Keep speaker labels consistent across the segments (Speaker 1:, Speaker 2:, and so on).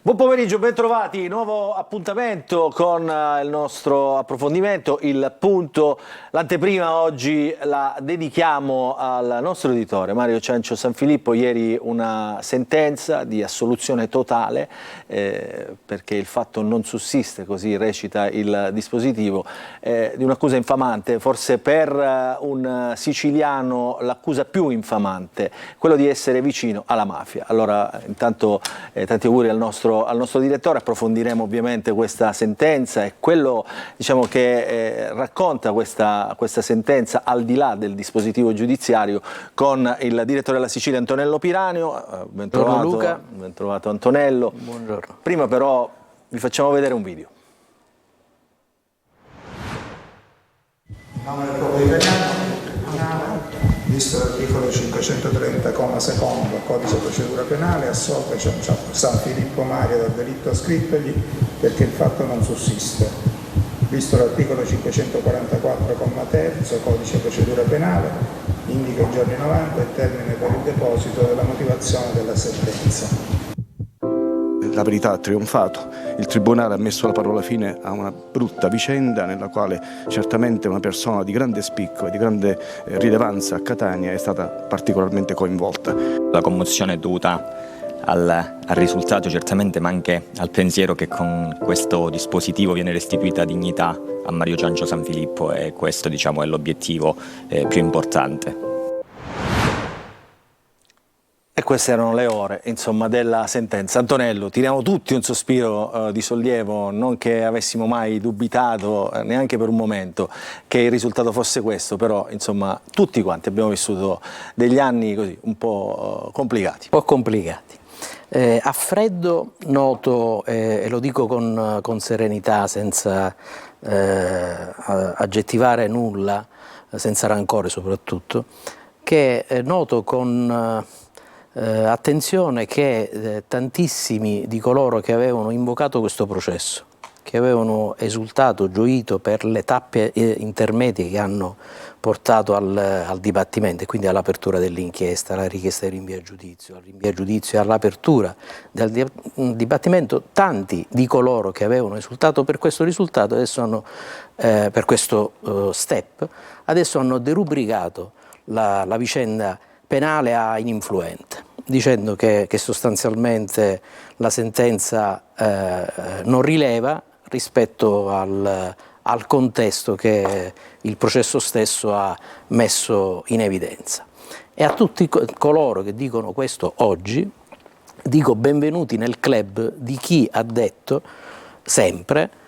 Speaker 1: Buon pomeriggio, bentrovati, nuovo appuntamento con il nostro approfondimento, il punto, l'anteprima oggi la dedichiamo al nostro editore Mario Ciancio Sanfilippo. Ieri una sentenza di assoluzione totale perché il fatto non sussiste, così recita il dispositivo, di un'accusa infamante, forse per un siciliano l'accusa più infamante, quello di essere vicino alla mafia. Allora intanto tanti auguri al nostro direttore, approfondiremo ovviamente questa sentenza e quello che racconta questa sentenza al di là del dispositivo giudiziario con il direttore della Sicilia Antonello Piranio.
Speaker 2: Buongiorno Luca.
Speaker 1: Ben trovato Antonello.
Speaker 2: Buongiorno.
Speaker 1: Prima però vi facciamo vedere un video.
Speaker 3: In nome del popolo italiano, visto l'articolo 530, comma secondo, Codice Procedura Penale, assolve Sanfilippo Mario dal delitto ascrittegli perché il fatto non sussiste. Visto l'articolo 544, comma terzo, Codice Procedura Penale, indica i giorni 90 il termine per il deposito della motivazione della sentenza.
Speaker 4: La verità ha trionfato, il Tribunale ha messo la parola fine a una brutta vicenda nella quale certamente una persona di grande spicco e di grande rilevanza a Catania è stata particolarmente coinvolta.
Speaker 5: La commozione è dovuta al risultato certamente, ma anche al pensiero che con questo dispositivo viene restituita dignità a Mario Ciancio Sanfilippo, e questo è l'obiettivo più importante.
Speaker 1: E queste erano le ore, della sentenza. Antonello, tiriamo tutti un sospiro di sollievo, non che avessimo mai dubitato, neanche per un momento, che il risultato fosse questo, però, tutti quanti abbiamo vissuto degli anni così, un po' complicati.
Speaker 2: Un po' complicati. A freddo noto, e lo dico con serenità, senza aggettivare nulla, senza rancore soprattutto, che noto con attenzione che tantissimi di coloro che avevano invocato questo processo, che avevano esultato, gioito per le tappe intermedie che hanno portato al dibattimento e quindi all'apertura dell'inchiesta, alla richiesta di rinvio a giudizio e all'apertura del dibattimento, tanti di coloro che avevano esultato per questo risultato adesso hanno, per questo step, adesso hanno derubricato la vicenda penale a ininfluente, dicendo che sostanzialmente la sentenza non rileva rispetto al contesto che il processo stesso ha messo in evidenza. E a tutti coloro che dicono questo oggi, dico benvenuti nel club di chi ha detto sempre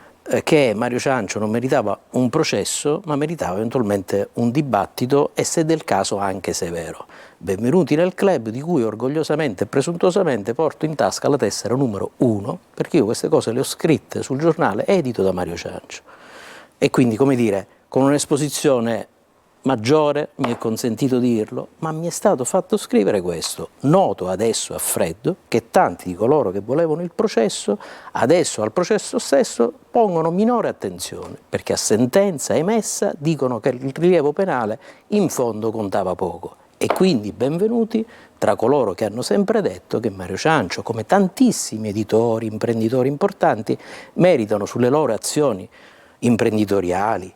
Speaker 2: che Mario Ciancio non meritava un processo, ma meritava eventualmente un dibattito e, se del caso, anche severo. Benvenuti nel club di cui orgogliosamente e presuntuosamente porto in tasca la tessera numero 1, perché io queste cose le ho scritte sul giornale edito da Mario Ciancio. E quindi, come dire, con un'esposizione maggiore, mi è consentito dirlo, ma mi è stato fatto scrivere questo. Noto adesso a freddo che tanti di coloro che volevano il processo, adesso al processo stesso pongono minore attenzione, perché a sentenza emessa dicono che il rilievo penale in fondo contava poco. E quindi benvenuti tra coloro che hanno sempre detto che Mario Ciancio, come tantissimi editori, imprenditori importanti, meritano sulle loro azioni imprenditoriali,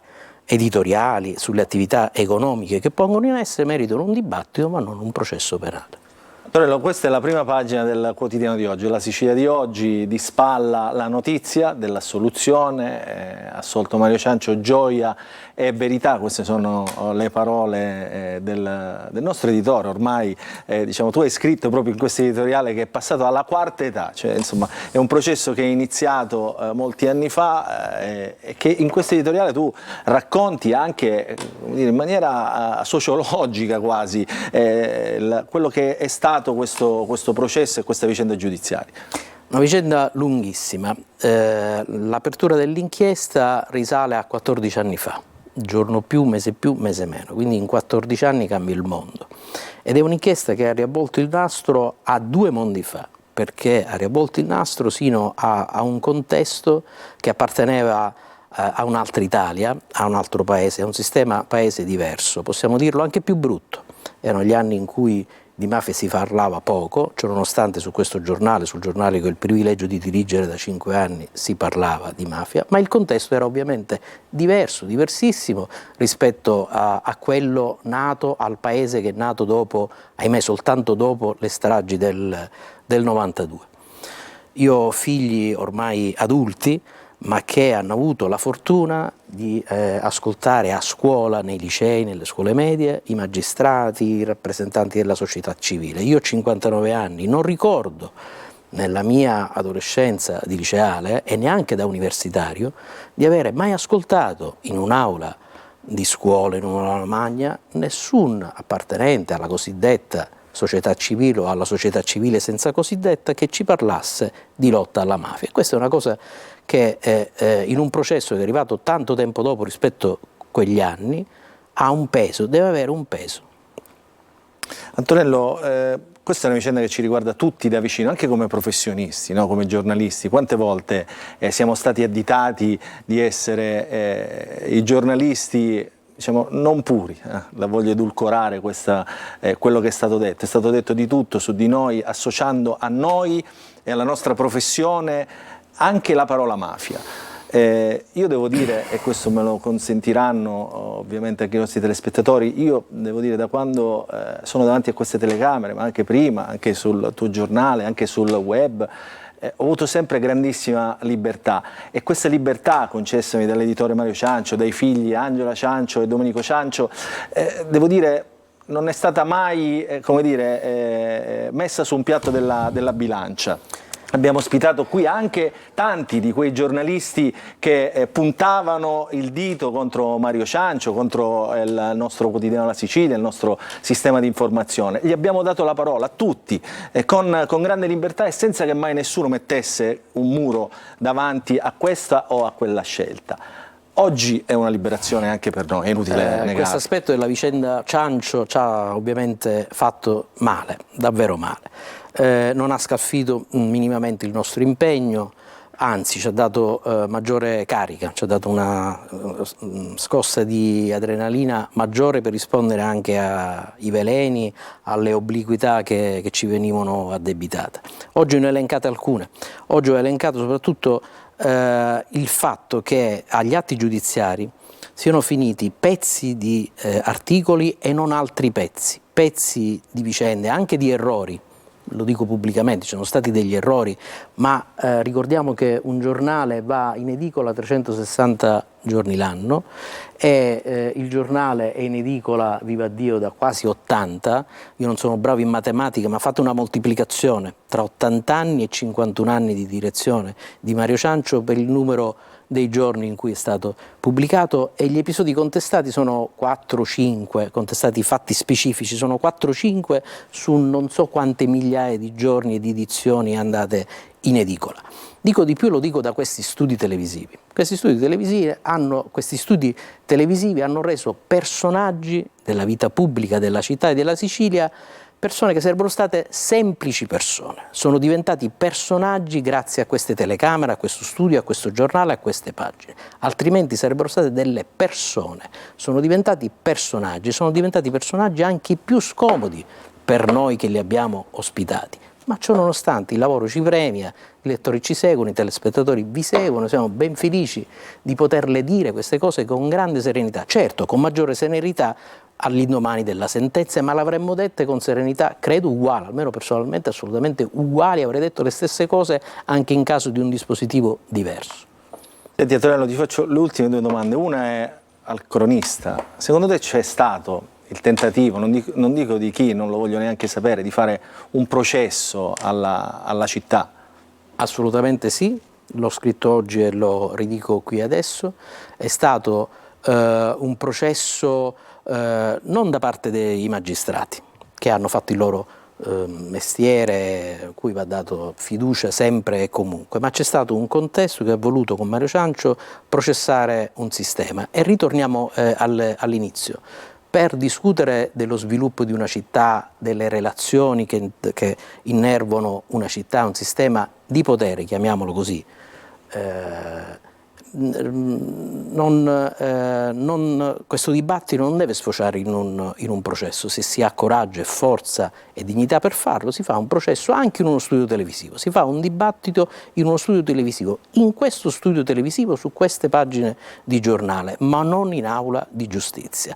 Speaker 2: editoriali, sulle attività economiche che pongono in essere, meritano un dibattito ma non un processo penale.
Speaker 1: Antonello, questa è la prima pagina del quotidiano di oggi, la Sicilia di oggi, di spalla la notizia dell'assoluzione, assolto Mario Ciancio, gioia e verità, queste sono le parole del nostro editore. Ormai tu hai scritto proprio in questo editoriale che è passato alla quarta età, cioè è un processo che è iniziato molti anni fa e che in questo editoriale tu racconti anche in maniera sociologica quasi quello che è stato questo processo e questa vicenda giudiziaria.
Speaker 2: Una vicenda lunghissima. L'apertura dell'inchiesta risale a 14 anni fa, giorno più, mese meno, quindi in 14 anni cambia il mondo. Ed è un'inchiesta che ha riavvolto il nastro a 2 mondi fa, perché ha riavvolto il nastro sino a un contesto che apparteneva a un'altra Italia, a un altro paese, a un sistema paese diverso, possiamo dirlo anche più brutto. Erano gli anni in cui di mafia si parlava poco, ciononostante su questo giornale, sul giornale che ho il privilegio di dirigere da 5 anni, si parlava di mafia, ma il contesto era ovviamente diverso, diversissimo rispetto a quello nato, al paese che è nato dopo, ahimè soltanto dopo le stragi del 92. Io ho figli ormai adulti, ma che hanno avuto la fortuna di ascoltare a scuola, nei licei, nelle scuole medie, i magistrati, i rappresentanti della società civile. Io ho 59 anni, non ricordo nella mia adolescenza di liceale e neanche da universitario di avere mai ascoltato in un'aula di scuola, in un'aula magna, nessun appartenente alla cosiddetta società civile o alla società civile senza cosiddetta che ci parlasse di lotta alla mafia. Questa è una cosa che in un processo che è arrivato tanto tempo dopo rispetto a quegli anni ha un peso, deve avere un peso.
Speaker 1: Antonello, questa è una vicenda che ci riguarda tutti da vicino, anche come professionisti, no? Come giornalisti. Quante volte siamo stati additati di essere i giornalisti, diciamo, non puri, la voglio edulcorare quello che è stato detto di tutto su di noi, associando a noi e alla nostra professione anche la parola mafia. Io devo dire, e questo me lo consentiranno ovviamente anche i nostri telespettatori, io devo dire da quando sono davanti a queste telecamere, ma anche prima, anche sul tuo giornale, anche sul web, ho avuto sempre grandissima libertà, e questa libertà concessami dall'editore Mario Ciancio, dai figli Angela Ciancio e Domenico Ciancio, devo dire non è stata mai come dire, messa su un piatto della bilancia. Abbiamo ospitato qui anche tanti di quei giornalisti che puntavano il dito contro Mario Ciancio, contro il nostro quotidiano La Sicilia, il nostro sistema di informazione. Gli abbiamo dato la parola a tutti, con grande libertà e senza che mai nessuno mettesse un muro davanti a questa o a quella scelta. Oggi è una liberazione anche per noi, è inutile negarlo.
Speaker 2: Questo aspetto della vicenda Ciancio ci ha ovviamente fatto male, davvero male. Non ha scalfito minimamente il nostro impegno, anzi ci ha dato maggiore carica, ci ha dato una scossa di adrenalina maggiore per rispondere anche ai veleni, alle obliquità che ci venivano addebitate. Oggi ne ho elencate alcune, oggi ho elencato soprattutto il fatto che agli atti giudiziari siano finiti pezzi di articoli e non altri pezzi di vicende, anche di errori. Lo dico pubblicamente, ci sono stati degli errori, ma ricordiamo che un giornale va in edicola 360 giorni l'anno e il giornale è in edicola, viva Dio, da quasi 80, io non sono bravo in matematica, ma fate una moltiplicazione tra 80 anni e 51 anni di direzione di Mario Ciancio per il numero dei giorni in cui è stato pubblicato, e gli episodi contestati sono 4-5, contestati fatti specifici, sono 4-5 su non so quante migliaia di giorni e di edizioni andate in edicola. Dico di più, lo dico da questi studi televisivi. Questi studi televisivi hanno reso personaggi della vita pubblica della città e della Sicilia persone che sarebbero state semplici persone, sono diventati personaggi grazie a queste telecamere, a questo studio, a questo giornale, a queste pagine, altrimenti sarebbero state delle persone, sono diventati personaggi anche più scomodi per noi che li abbiamo ospitati, ma ciò nonostante il lavoro ci premia, i lettori ci seguono, i telespettatori vi seguono, siamo ben felici di poterle dire queste cose con grande serenità, certo con maggiore serenità all'indomani della sentenza, ma l'avremmo dette con serenità, credo uguale, almeno personalmente assolutamente uguali, avrei detto le stesse cose anche in caso di un dispositivo diverso.
Speaker 1: Senti Antonello, ti faccio le ultime due domande, una è al cronista, secondo te c'è stato il tentativo, non dico di chi, non lo voglio neanche sapere, di fare un processo alla città?
Speaker 2: Assolutamente sì, l'ho scritto oggi e lo ridico qui adesso, è stato un processo non da parte dei magistrati che hanno fatto il loro mestiere, a cui va dato fiducia sempre e comunque, ma c'è stato un contesto che ha voluto con Mario Ciancio processare un sistema, e ritorniamo all'inizio. Per discutere dello sviluppo di una città, delle relazioni che innervano una città, un sistema di potere, chiamiamolo così, questo dibattito non deve sfociare in un processo. Se si ha coraggio e forza e dignità per farlo, si fa un processo anche in uno studio televisivo, si fa un dibattito in uno studio televisivo, in questo studio televisivo, su queste pagine di giornale, ma non in aula di giustizia.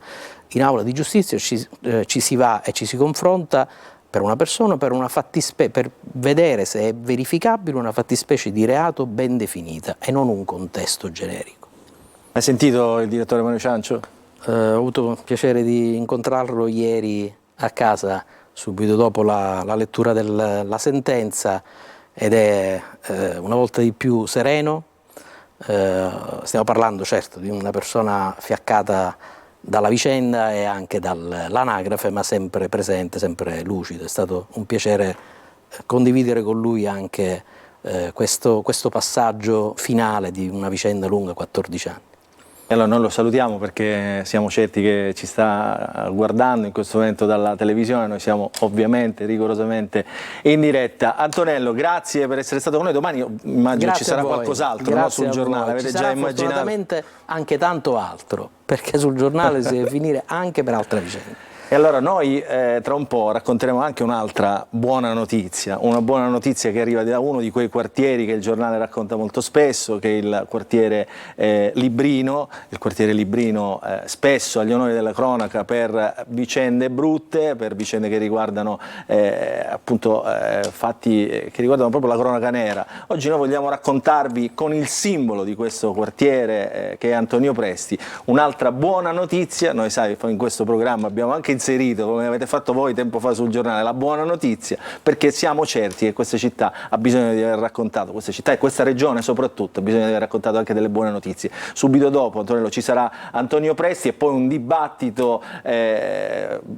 Speaker 2: In aula di giustizia ci si va e ci si confronta per una persona, per vedere se è verificabile una fattispecie di reato ben definita e non un contesto generico.
Speaker 1: Hai sentito il direttore Mario Ciancio?
Speaker 2: Ho avuto il piacere di incontrarlo ieri a casa, subito dopo la lettura della sentenza, ed è una volta di più sereno. Stiamo parlando certo di una persona fiaccata dalla vicenda e anche dall'anagrafe, ma sempre presente, sempre lucido. È stato un piacere condividere con lui anche questo passaggio finale di una vicenda lunga 14 anni.
Speaker 1: E allora noi lo salutiamo perché siamo certi che ci sta guardando in questo momento dalla televisione, noi siamo ovviamente rigorosamente in diretta. Antonello, grazie per essere stato con noi, domani immagino
Speaker 2: Grazie
Speaker 1: ci sarà
Speaker 2: a voi.
Speaker 1: qualcos'altro, no, sul giornale, avete
Speaker 2: ci
Speaker 1: già
Speaker 2: sarà
Speaker 1: immaginato?
Speaker 2: Fortunatamente anche tanto altro, perché sul giornale si deve finire anche per altre vicende.
Speaker 1: E allora noi tra un po' racconteremo anche un'altra buona notizia, una buona notizia che arriva da uno di quei quartieri che il giornale racconta molto spesso, che è il quartiere Librino. Il quartiere Librino spesso agli onori della cronaca per vicende brutte, per vicende che riguardano appunto fatti che riguardano proprio la cronaca nera. Oggi noi vogliamo raccontarvi con il simbolo di questo quartiere che è Antonio Presti un'altra buona notizia. Noi sai, in questo programma abbiamo anche inserito, come avete fatto voi tempo fa sul giornale, la buona notizia, perché siamo certi che questa città ha bisogno di aver raccontato, questa città e questa regione soprattutto, ha bisogno di aver raccontato anche delle buone notizie. Subito dopo, Antonello, ci sarà Antonio Presti e poi un dibattito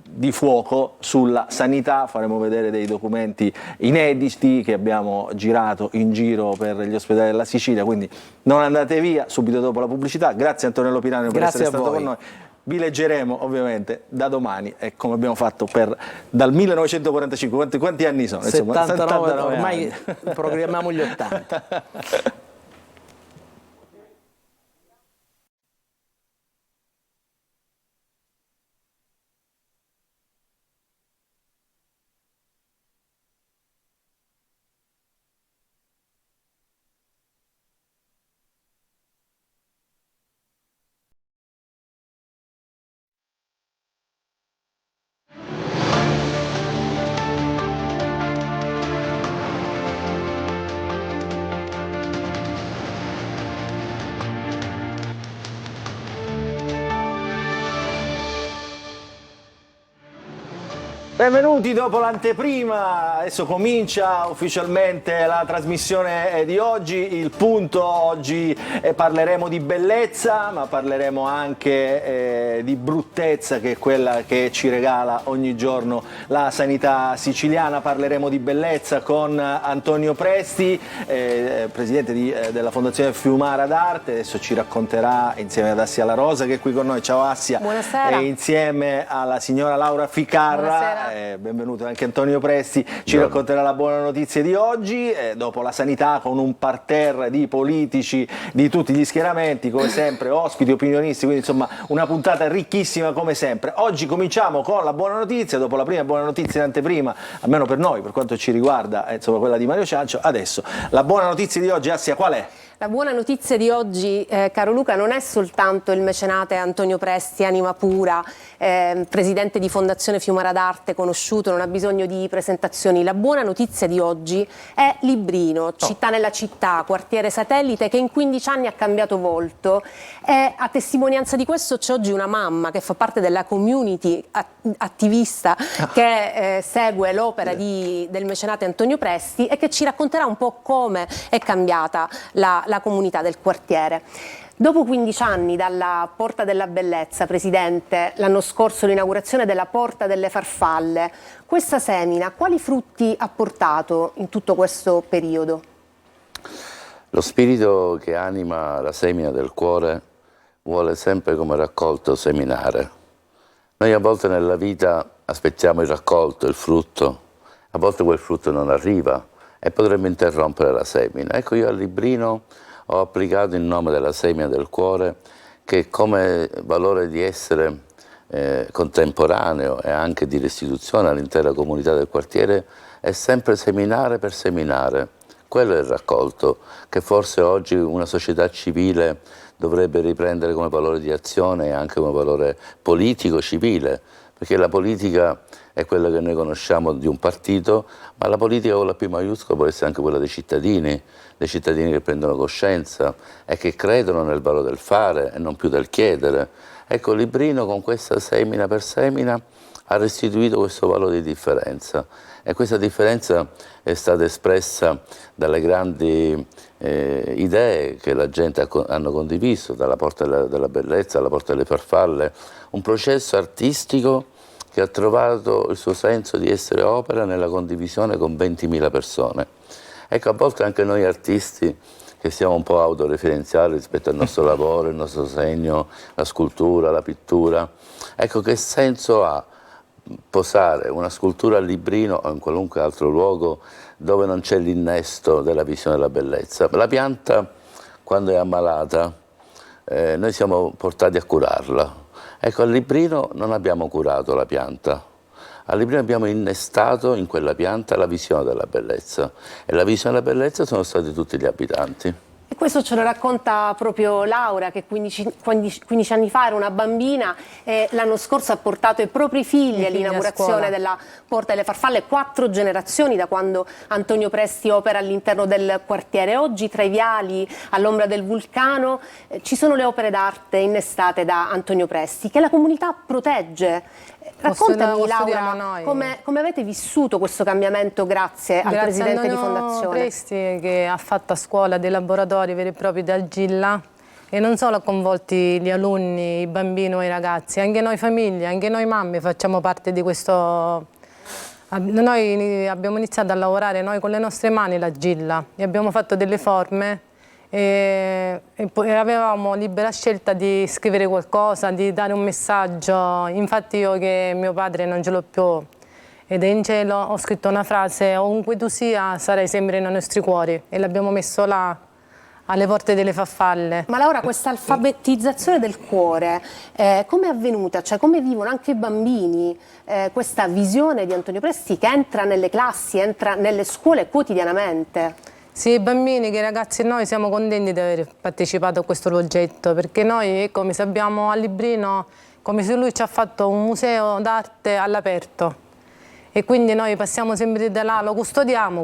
Speaker 1: di fuoco sulla sanità, faremo vedere dei documenti inediti che abbiamo girato in giro per gli ospedali della Sicilia, quindi non andate via, subito dopo la pubblicità. Grazie Antonello Piranio per essere stato con noi. Vi leggeremo ovviamente da domani, e come abbiamo fatto dal 1945, quanti anni sono?
Speaker 2: 79,
Speaker 1: anni.
Speaker 2: Ormai programmiamo gli 80.
Speaker 1: Benvenuti dopo l'anteprima, adesso comincia ufficialmente la trasmissione di oggi. Il punto oggi parleremo di bellezza, ma parleremo anche di bruttezza, che è quella che ci regala ogni giorno la sanità siciliana. Parleremo di bellezza con Antonio Presti, presidente della Fondazione Fiumara d'Arte. Adesso ci racconterà insieme ad Assia La Rosa, che è qui con noi. Ciao Assia.
Speaker 6: Buonasera.
Speaker 1: E insieme alla signora Laura Ficarra.
Speaker 6: Buonasera.
Speaker 1: Benvenuto anche Antonio Presti, ci racconterà la buona notizia di oggi, dopo la sanità con un parterre di politici di tutti gli schieramenti, come sempre ospiti, opinionisti, quindi insomma una puntata ricchissima come sempre. Oggi cominciamo con la buona notizia, dopo la prima buona notizia in anteprima, almeno per noi, per quanto ci riguarda, insomma quella di Mario Ciancio. Adesso la buona notizia di oggi, Assia, qual è?
Speaker 6: La buona notizia di oggi, caro Luca, non è soltanto il mecenate Antonio Presti, anima pura, presidente di Fondazione Fiumara d'Arte, conosciuto, non ha bisogno di presentazioni. La buona notizia di oggi è Librino, città nella città, quartiere satellite che in 15 anni ha cambiato volto. E a testimonianza di questo c'è oggi una mamma che fa parte della community attivista che segue l'opera del mecenate Antonio Presti e che ci racconterà un po' come è cambiata la comunità del quartiere. Dopo 15 anni dalla Porta della Bellezza, Presidente, l'anno scorso l'inaugurazione della Porta delle Farfalle, questa semina quali frutti ha portato in tutto questo periodo?
Speaker 7: Lo spirito che anima la semina del cuore vuole sempre come raccolto seminare. Noi a volte nella vita aspettiamo il raccolto, il frutto, a volte quel frutto non arriva e potremmo interrompere la semina. Ecco, io a Librino ho applicato in nome della semina del cuore, che come valore di essere contemporaneo e anche di restituzione all'intera comunità del quartiere è sempre seminare per seminare. Quello è il raccolto che forse oggi una società civile dovrebbe riprendere come valore di azione e anche come valore politico civile, perché la politica è quella che noi conosciamo di un partito, ma la politica con la P maiuscola può essere anche quella dei cittadini che prendono coscienza e che credono nel valore del fare e non più del chiedere. Ecco, Librino con questa semina per semina ha restituito questo valore di differenza, e questa differenza è stata espressa dalle grandi idee che la gente hanno condiviso, dalla Porta della Bellezza alla Porta delle Farfalle, un processo artistico che ha trovato il suo senso di essere opera nella condivisione con 20.000 persone. Ecco, a volte anche noi artisti, che siamo un po' autoreferenziali rispetto al nostro lavoro, il nostro segno, la scultura, la pittura, ecco, che senso ha posare una scultura a Librino o in qualunque altro luogo dove non c'è l'innesto della visione della bellezza? La pianta, quando è ammalata, noi siamo portati a curarla. Ecco, a Librino non abbiamo curato la pianta, a Librino abbiamo innestato in quella pianta la visione della bellezza, e la visione della bellezza sono stati tutti gli abitanti.
Speaker 6: E questo ce lo racconta proprio Laura, che 15 anni fa era una bambina e l'anno scorso ha portato i propri figli all'inaugurazione della Porta delle Farfalle, 4 generazioni da quando Antonio Presti opera all'interno del quartiere. Oggi tra i viali, all'ombra del vulcano, ci sono le opere d'arte innestate da Antonio Presti, che la comunità protegge. Raccontami, Laura, come avete vissuto questo cambiamento grazie al presidente di fondazione?
Speaker 8: Presti, che ha fatto a scuola dei laboratori veri e propri d'argilla, e non solo ha coinvolti gli alunni, i bambini e i ragazzi, anche noi famiglie, anche noi mamme facciamo parte di questo. Noi abbiamo iniziato a lavorare noi con le nostre mani l'argilla e abbiamo fatto delle forme. E avevamo libera scelta di scrivere qualcosa, di dare un messaggio. Infatti io, che mio padre non ce l'ho più ed è in cielo, ho scritto una frase: ovunque tu sia sarai sempre nei nostri cuori, e l'abbiamo messo là alle porte delle farfalle.
Speaker 6: Ma Laura, questa alfabetizzazione del cuore come è avvenuta? Cioè, come vivono anche i bambini questa visione di Antonio Presti che entra nelle classi, entra nelle scuole quotidianamente?
Speaker 8: Sì, i bambini, che i ragazzi, noi siamo contenti di aver partecipato a questo progetto, perché noi, come se abbiamo a Librino, come se lui ci ha fatto un museo d'arte all'aperto, e quindi noi passiamo sempre da là, lo custodiamo.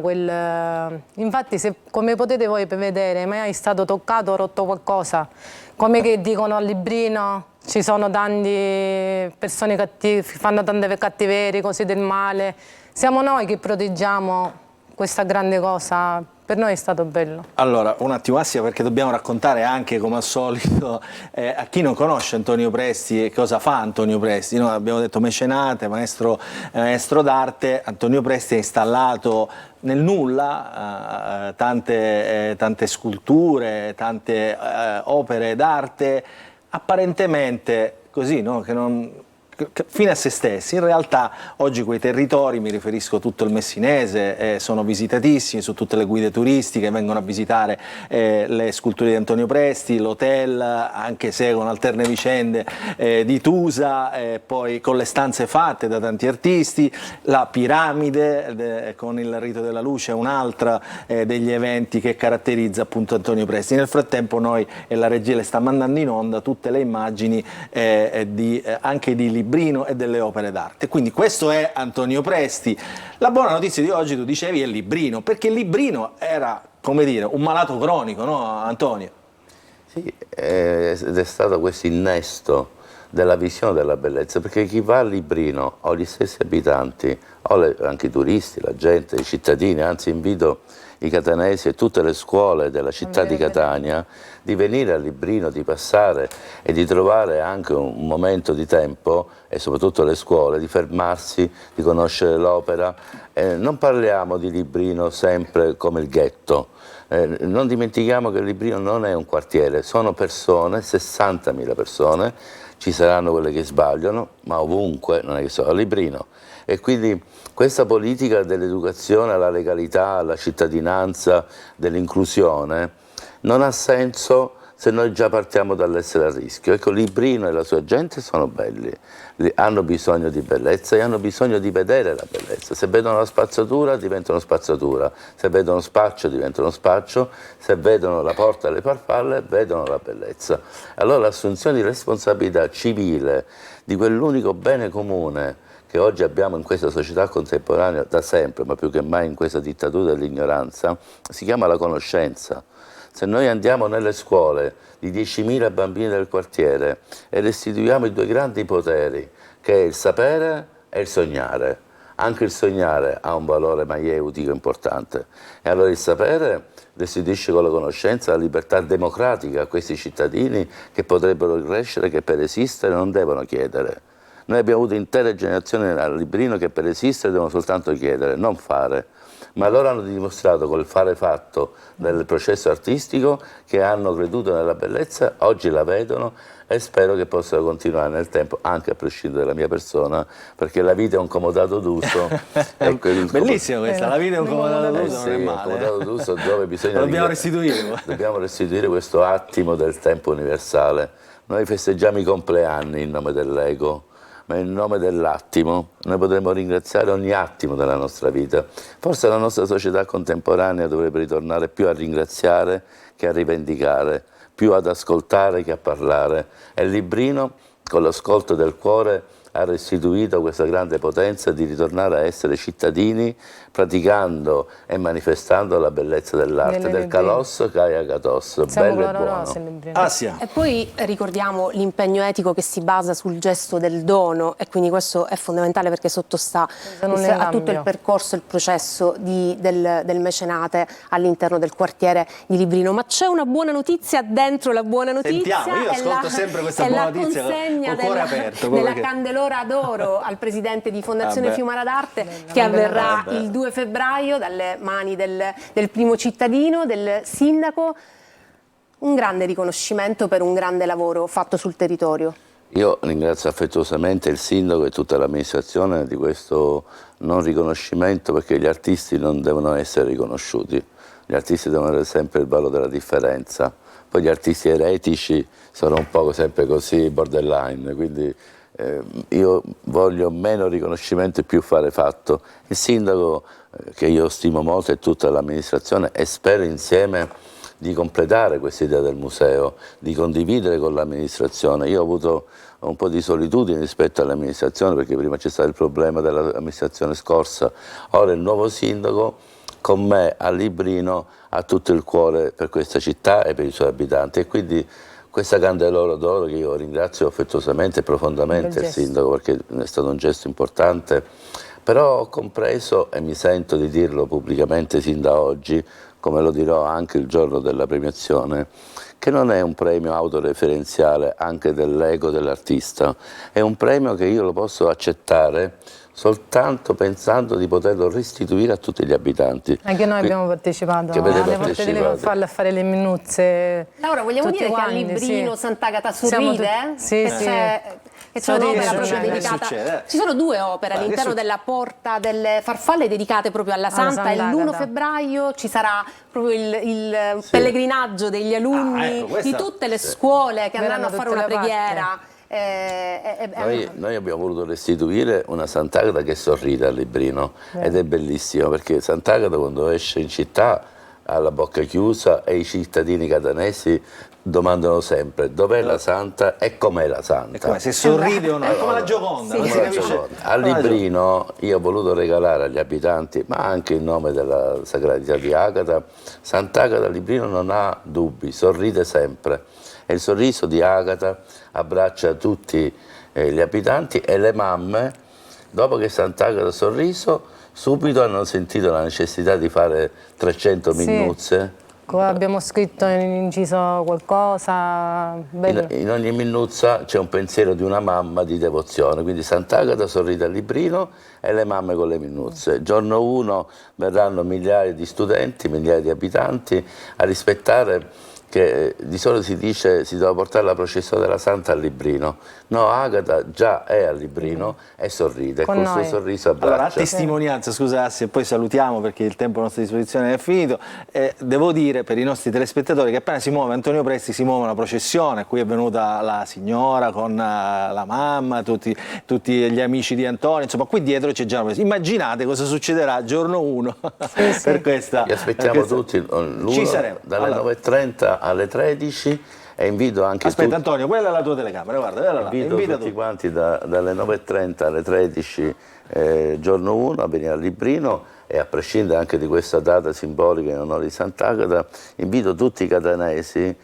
Speaker 8: Infatti, se, come potete voi vedere, mai è stato toccato o rotto qualcosa, come che dicono a Librino ci sono tante persone cattive, fanno tante cattiverie, cose del male, siamo noi che proteggiamo questa grande cosa. Per noi è stato bello.
Speaker 1: Allora, un attimo Assia, perché dobbiamo raccontare anche, come al solito, a chi non conosce Antonio Presti e cosa fa Antonio Presti. Noi abbiamo detto mecenate, maestro d'arte. Antonio Presti ha installato nel nulla tante sculture, tante opere d'arte, apparentemente così, no? Fine a se stessi. In realtà oggi quei territori, mi riferisco a tutto il messinese, sono visitatissimi, su tutte le guide turistiche vengono a visitare le sculture di Antonio Presti, l'hotel, anche se con alterne vicende di Tusa, poi con le stanze fatte da tanti artisti, la piramide con il rito della luce è un'altra degli eventi che caratterizza appunto Antonio Presti. Nel frattempo noi e la regia le sta mandando in onda tutte le immagini anche di Librino e delle opere d'arte. Quindi questo è Antonio Presti. La buona notizia di oggi, tu dicevi, è Librino, perché Librino era, come dire, un malato cronico, no Antonio?
Speaker 7: Sì, ed è stato questo innesto della visione della bellezza, perché chi va a Librino, o gli stessi abitanti, o anche i turisti, la gente, i cittadini, anzi invito i catanesi e tutte le scuole della città di Catania di venire a Librino, di passare e di trovare anche un momento di tempo, e soprattutto le scuole, di fermarsi, di conoscere l'opera. Non parliamo di Librino sempre come il ghetto, non dimentichiamo che Librino non è un quartiere, sono persone, 60.000 persone, ci saranno quelle che sbagliano, ma ovunque, non è che sono a Librino. E quindi questa politica dell'educazione alla legalità, alla cittadinanza, dell'inclusione, non ha senso se noi già partiamo dall'essere a rischio. Ecco, Librino e la sua gente sono belli, hanno bisogno di bellezza e hanno bisogno di vedere la bellezza. Se vedono la spazzatura diventano spazzatura, se vedono spaccio diventano spaccio, se vedono la porta alle farfalle vedono la bellezza. Allora l'assunzione di responsabilità civile di quell'unico bene comune che oggi abbiamo in questa società contemporanea da sempre, ma più che mai in questa dittatura dell'ignoranza, si chiama la conoscenza. Se noi andiamo nelle scuole di 10.000 bambini del quartiere e restituiamo i due grandi poteri, che è il sapere e il sognare, anche il sognare ha un valore maieutico importante, e allora il sapere restituisce con la conoscenza la libertà democratica a questi cittadini che potrebbero crescere, che per esistere non devono chiedere. Noi abbiamo avuto intere generazioni a Librino che per esistere devono soltanto chiedere, non fare. Ma loro hanno dimostrato col fare fatto del processo artistico che hanno creduto nella bellezza, oggi la vedono e spero che possano continuare nel tempo, anche a prescindere dalla mia persona, perché la vita è un comodato d'uso.
Speaker 1: Bellissima questa, la vita è un comodato d'uso,
Speaker 7: sì,
Speaker 1: non è
Speaker 7: un
Speaker 1: male.
Speaker 7: comodato d'uso dove bisogna...
Speaker 1: Dobbiamo restituire.
Speaker 7: Dobbiamo restituire questo attimo del tempo universale. Noi festeggiamo i compleanni in nome dell'ego, ma in nome dell'attimo noi potremmo ringraziare ogni attimo della nostra vita. Forse la nostra società contemporanea dovrebbe ritornare più a ringraziare che a rivendicare, più ad ascoltare che a parlare. E Librino, con l'ascolto del cuore, ha restituito questa grande potenza di ritornare a essere cittadini, praticando e manifestando la bellezza dell'arte, del calosso che hai agatos, bello e buono.
Speaker 1: Asia.
Speaker 6: E poi ricordiamo l'impegno etico che si basa sul gesto del dono, e quindi questo è fondamentale perché sottostà a tutto il percorso, il processo del mecenate all'interno del quartiere di Librino. Ma c'è una buona notizia dentro la buona notizia.
Speaker 1: Sentiamo, io ascolto sempre questa buona notizia
Speaker 6: consegna
Speaker 1: col cuore aperto.
Speaker 6: della candelora d'oro al presidente di Fondazione Fiumara d'Arte, che avverrà il 2 febbraio dalle mani del primo cittadino, del sindaco. Un grande riconoscimento per un grande lavoro fatto sul territorio.
Speaker 7: Io ringrazio affettuosamente il sindaco e tutta l'amministrazione di questo non riconoscimento, perché gli artisti non devono essere riconosciuti, gli artisti devono avere sempre il valore della differenza. Poi gli artisti eretici sono un po' sempre così borderline, quindi io voglio meno riconoscimento e più fare fatto. Il sindaco, che io stimo molto, e tutta l'amministrazione, e spero insieme di completare questa idea del museo, di condividere con l'amministrazione. Io ho avuto un po' di solitudine rispetto all'amministrazione, perché prima c'è stato il problema dell'amministrazione scorsa, ora il nuovo sindaco con me a Librino ha tutto il cuore per questa città e per i suoi abitanti, e quindi questa candelora d'oro, che io ringrazio affettuosamente e profondamente il sindaco, perché è stato un gesto importante, però ho compreso, e mi sento di dirlo pubblicamente sin da oggi, come lo dirò anche il giorno della premiazione, che non è un premio autoreferenziale anche dell'ego dell'artista, è un premio che io lo posso accettare soltanto pensando di poterlo restituire a tutti gli abitanti.
Speaker 8: Anche noi abbiamo partecipato alle volte delle farfalle a fare le minuzze.
Speaker 6: Laura, vogliamo dire che a Librino Sant'Agata sorride? Che c'è un'opera proprio dedicata. Ci sono due opere all'interno della porta delle farfalle dedicate proprio alla Santa, e l'1 febbraio ci sarà proprio il pellegrinaggio degli alunni di tutte le scuole che andranno a fare una preghiera.
Speaker 7: Noi abbiamo voluto restituire una Sant'Agata che sorride a Librino, ed è bellissimo, perché Sant'Agata quando esce in città ha la bocca chiusa e i cittadini catanesi domandano sempre dov'è la Santa e com'è la Santa.
Speaker 1: È come se sorride o no, è come la Gioconda.
Speaker 7: Come la Gioconda. A Librino io ho voluto regalare agli abitanti, ma anche in nome della sacralità di Agata, Sant'Agata a Librino non ha dubbi, sorride sempre. E il sorriso di Agata abbraccia tutti gli abitanti, e le mamme, dopo che Sant'Agata ha sorriso, subito hanno sentito la necessità di fare 300 minuzze.
Speaker 8: Abbiamo scritto, inciso qualcosa.
Speaker 7: In ogni minuzza c'è un pensiero di una mamma di devozione, quindi Sant'Agata sorride a Librino e le mamme con le minuzze. Giorno 1 verranno migliaia di studenti, migliaia di abitanti a rispettare che di solito si dice si doveva portare la processione della Santa al Librino. No, Agata già è al Librino e sorride,
Speaker 8: Con
Speaker 7: col suo
Speaker 8: noi.
Speaker 7: sorriso abbraccia.
Speaker 1: Allora, a testimonianza, scusassi, e poi salutiamo perché il tempo a nostra disposizione è finito, devo dire per i nostri telespettatori che appena si muove Antonio Presti si muove una processione, qui è venuta la signora con la mamma, tutti gli amici di Antonio, insomma qui dietro c'è già una processione. Immaginate cosa succederà giorno 1 per questa.
Speaker 7: Vi aspettiamo tutti
Speaker 1: Ci saremo.
Speaker 7: dalle
Speaker 1: Allora.
Speaker 7: 9:30 alle 13 e invito anche
Speaker 1: Aspetta
Speaker 7: tutti.
Speaker 1: Antonio, quella è la tua telecamera, guarda, quella là,
Speaker 7: Invito
Speaker 1: invita
Speaker 7: tutti
Speaker 1: tu.
Speaker 7: quanti dalle 9:30 alle 13 giorno 1 a venire al Librino e a prescindere anche di questa data simbolica in onore di Sant'Agata, invito tutti i catanesi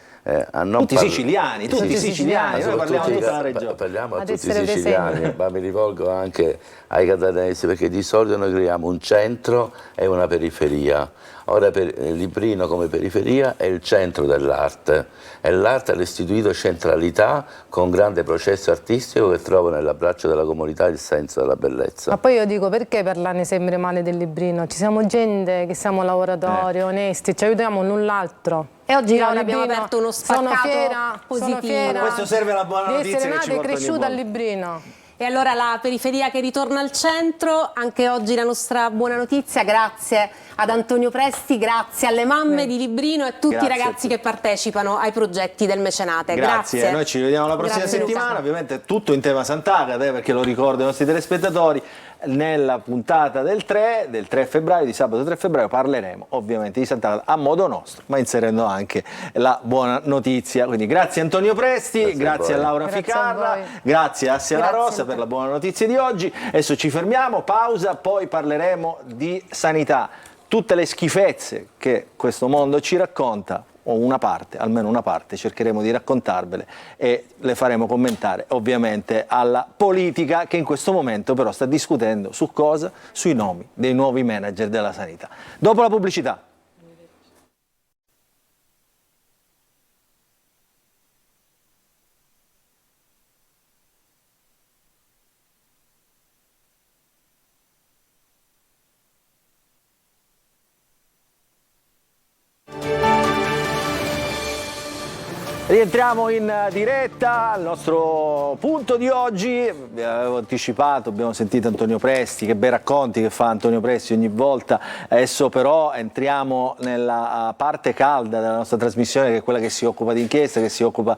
Speaker 7: a non
Speaker 1: Tutti siciliani, noi parliamo tutta la regione.
Speaker 7: Parliamo a
Speaker 8: Ad
Speaker 7: tutti i
Speaker 8: essere
Speaker 7: siciliani,
Speaker 8: presenti.
Speaker 7: ma mi rivolgo anche ai catanesi perché di solito noi creiamo un centro e una periferia. Ora Librino come periferia è il centro dell'arte e l'arte ha restituito centralità con grande processo artistico che trova nell'abbraccio della comunità il senso della bellezza.
Speaker 8: Ma poi io dico, perché parlare sempre male del Librino? Ci siamo gente che siamo lavoratori, onesti, ci aiutiamo l'un l'altro.
Speaker 6: E oggi
Speaker 8: Io
Speaker 6: Laura
Speaker 8: al
Speaker 6: abbiamo
Speaker 8: Librino
Speaker 6: aperto uno
Speaker 8: sono
Speaker 6: spaccato
Speaker 8: fiera
Speaker 6: positivo.
Speaker 1: Ma questo serve alla buona
Speaker 8: di
Speaker 1: notizia
Speaker 8: essere
Speaker 1: che ci
Speaker 8: nata e
Speaker 1: porta ogni
Speaker 8: cresciuta al
Speaker 1: volta.
Speaker 8: Librino.
Speaker 6: E allora la periferia che ritorna al centro, anche oggi la nostra buona notizia, grazie ad Antonio Presti, grazie alle mamme di Librino e a tutti
Speaker 1: Grazie
Speaker 6: i ragazzi che partecipano ai progetti del mecenate.
Speaker 1: Grazie, noi ci vediamo la prossima
Speaker 6: Grazie,
Speaker 1: settimana,
Speaker 6: Luca.
Speaker 1: ovviamente tutto in tema Sant'Agata, perché lo ricordo ai nostri telespettatori, nella puntata del 3 febbraio, di sabato 3 febbraio, parleremo ovviamente di Sant'Agata a modo nostro, ma inserendo anche la buona notizia. Quindi grazie Antonio Presti, grazie a Laura
Speaker 8: Grazie a
Speaker 1: Ficarra,
Speaker 8: voi.
Speaker 1: grazie a Assia La
Speaker 6: Grazie
Speaker 1: Rosa
Speaker 6: Luca.
Speaker 1: per la buona notizia di oggi. Adesso ci fermiamo, pausa, poi parleremo di sanità. Tutte le schifezze che questo mondo ci racconta, o una parte, almeno una parte, cercheremo di raccontarvele e le faremo commentare ovviamente alla politica che in questo momento però sta discutendo su cosa? Sui nomi dei nuovi manager della sanità. Dopo la pubblicità. Rientriamo in diretta al nostro punto di oggi, vi avevo anticipato, abbiamo sentito Antonio Presti, che bei racconti che fa Antonio Presti ogni volta, adesso però entriamo nella parte calda della nostra trasmissione, che è quella che si occupa di inchiesta, che si occupa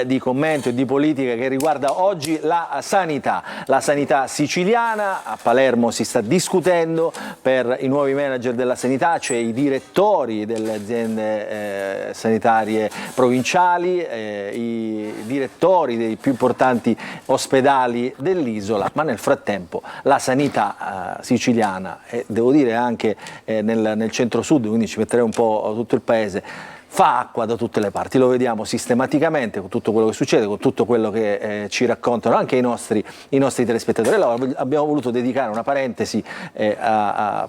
Speaker 1: di commento e di politica, che riguarda oggi la sanità siciliana. A Palermo si sta discutendo per i nuovi manager della sanità, cioè i direttori delle aziende sanitarie provinciali, i direttori dei più importanti ospedali dell'isola, ma nel frattempo la sanità siciliana e devo dire anche nel centro-sud, quindi ci metterei un po' tutto il paese, fa acqua da tutte le parti, lo vediamo sistematicamente con tutto quello che succede, con tutto quello che ci raccontano anche i nostri telespettatori. Allora abbiamo voluto dedicare una parentesi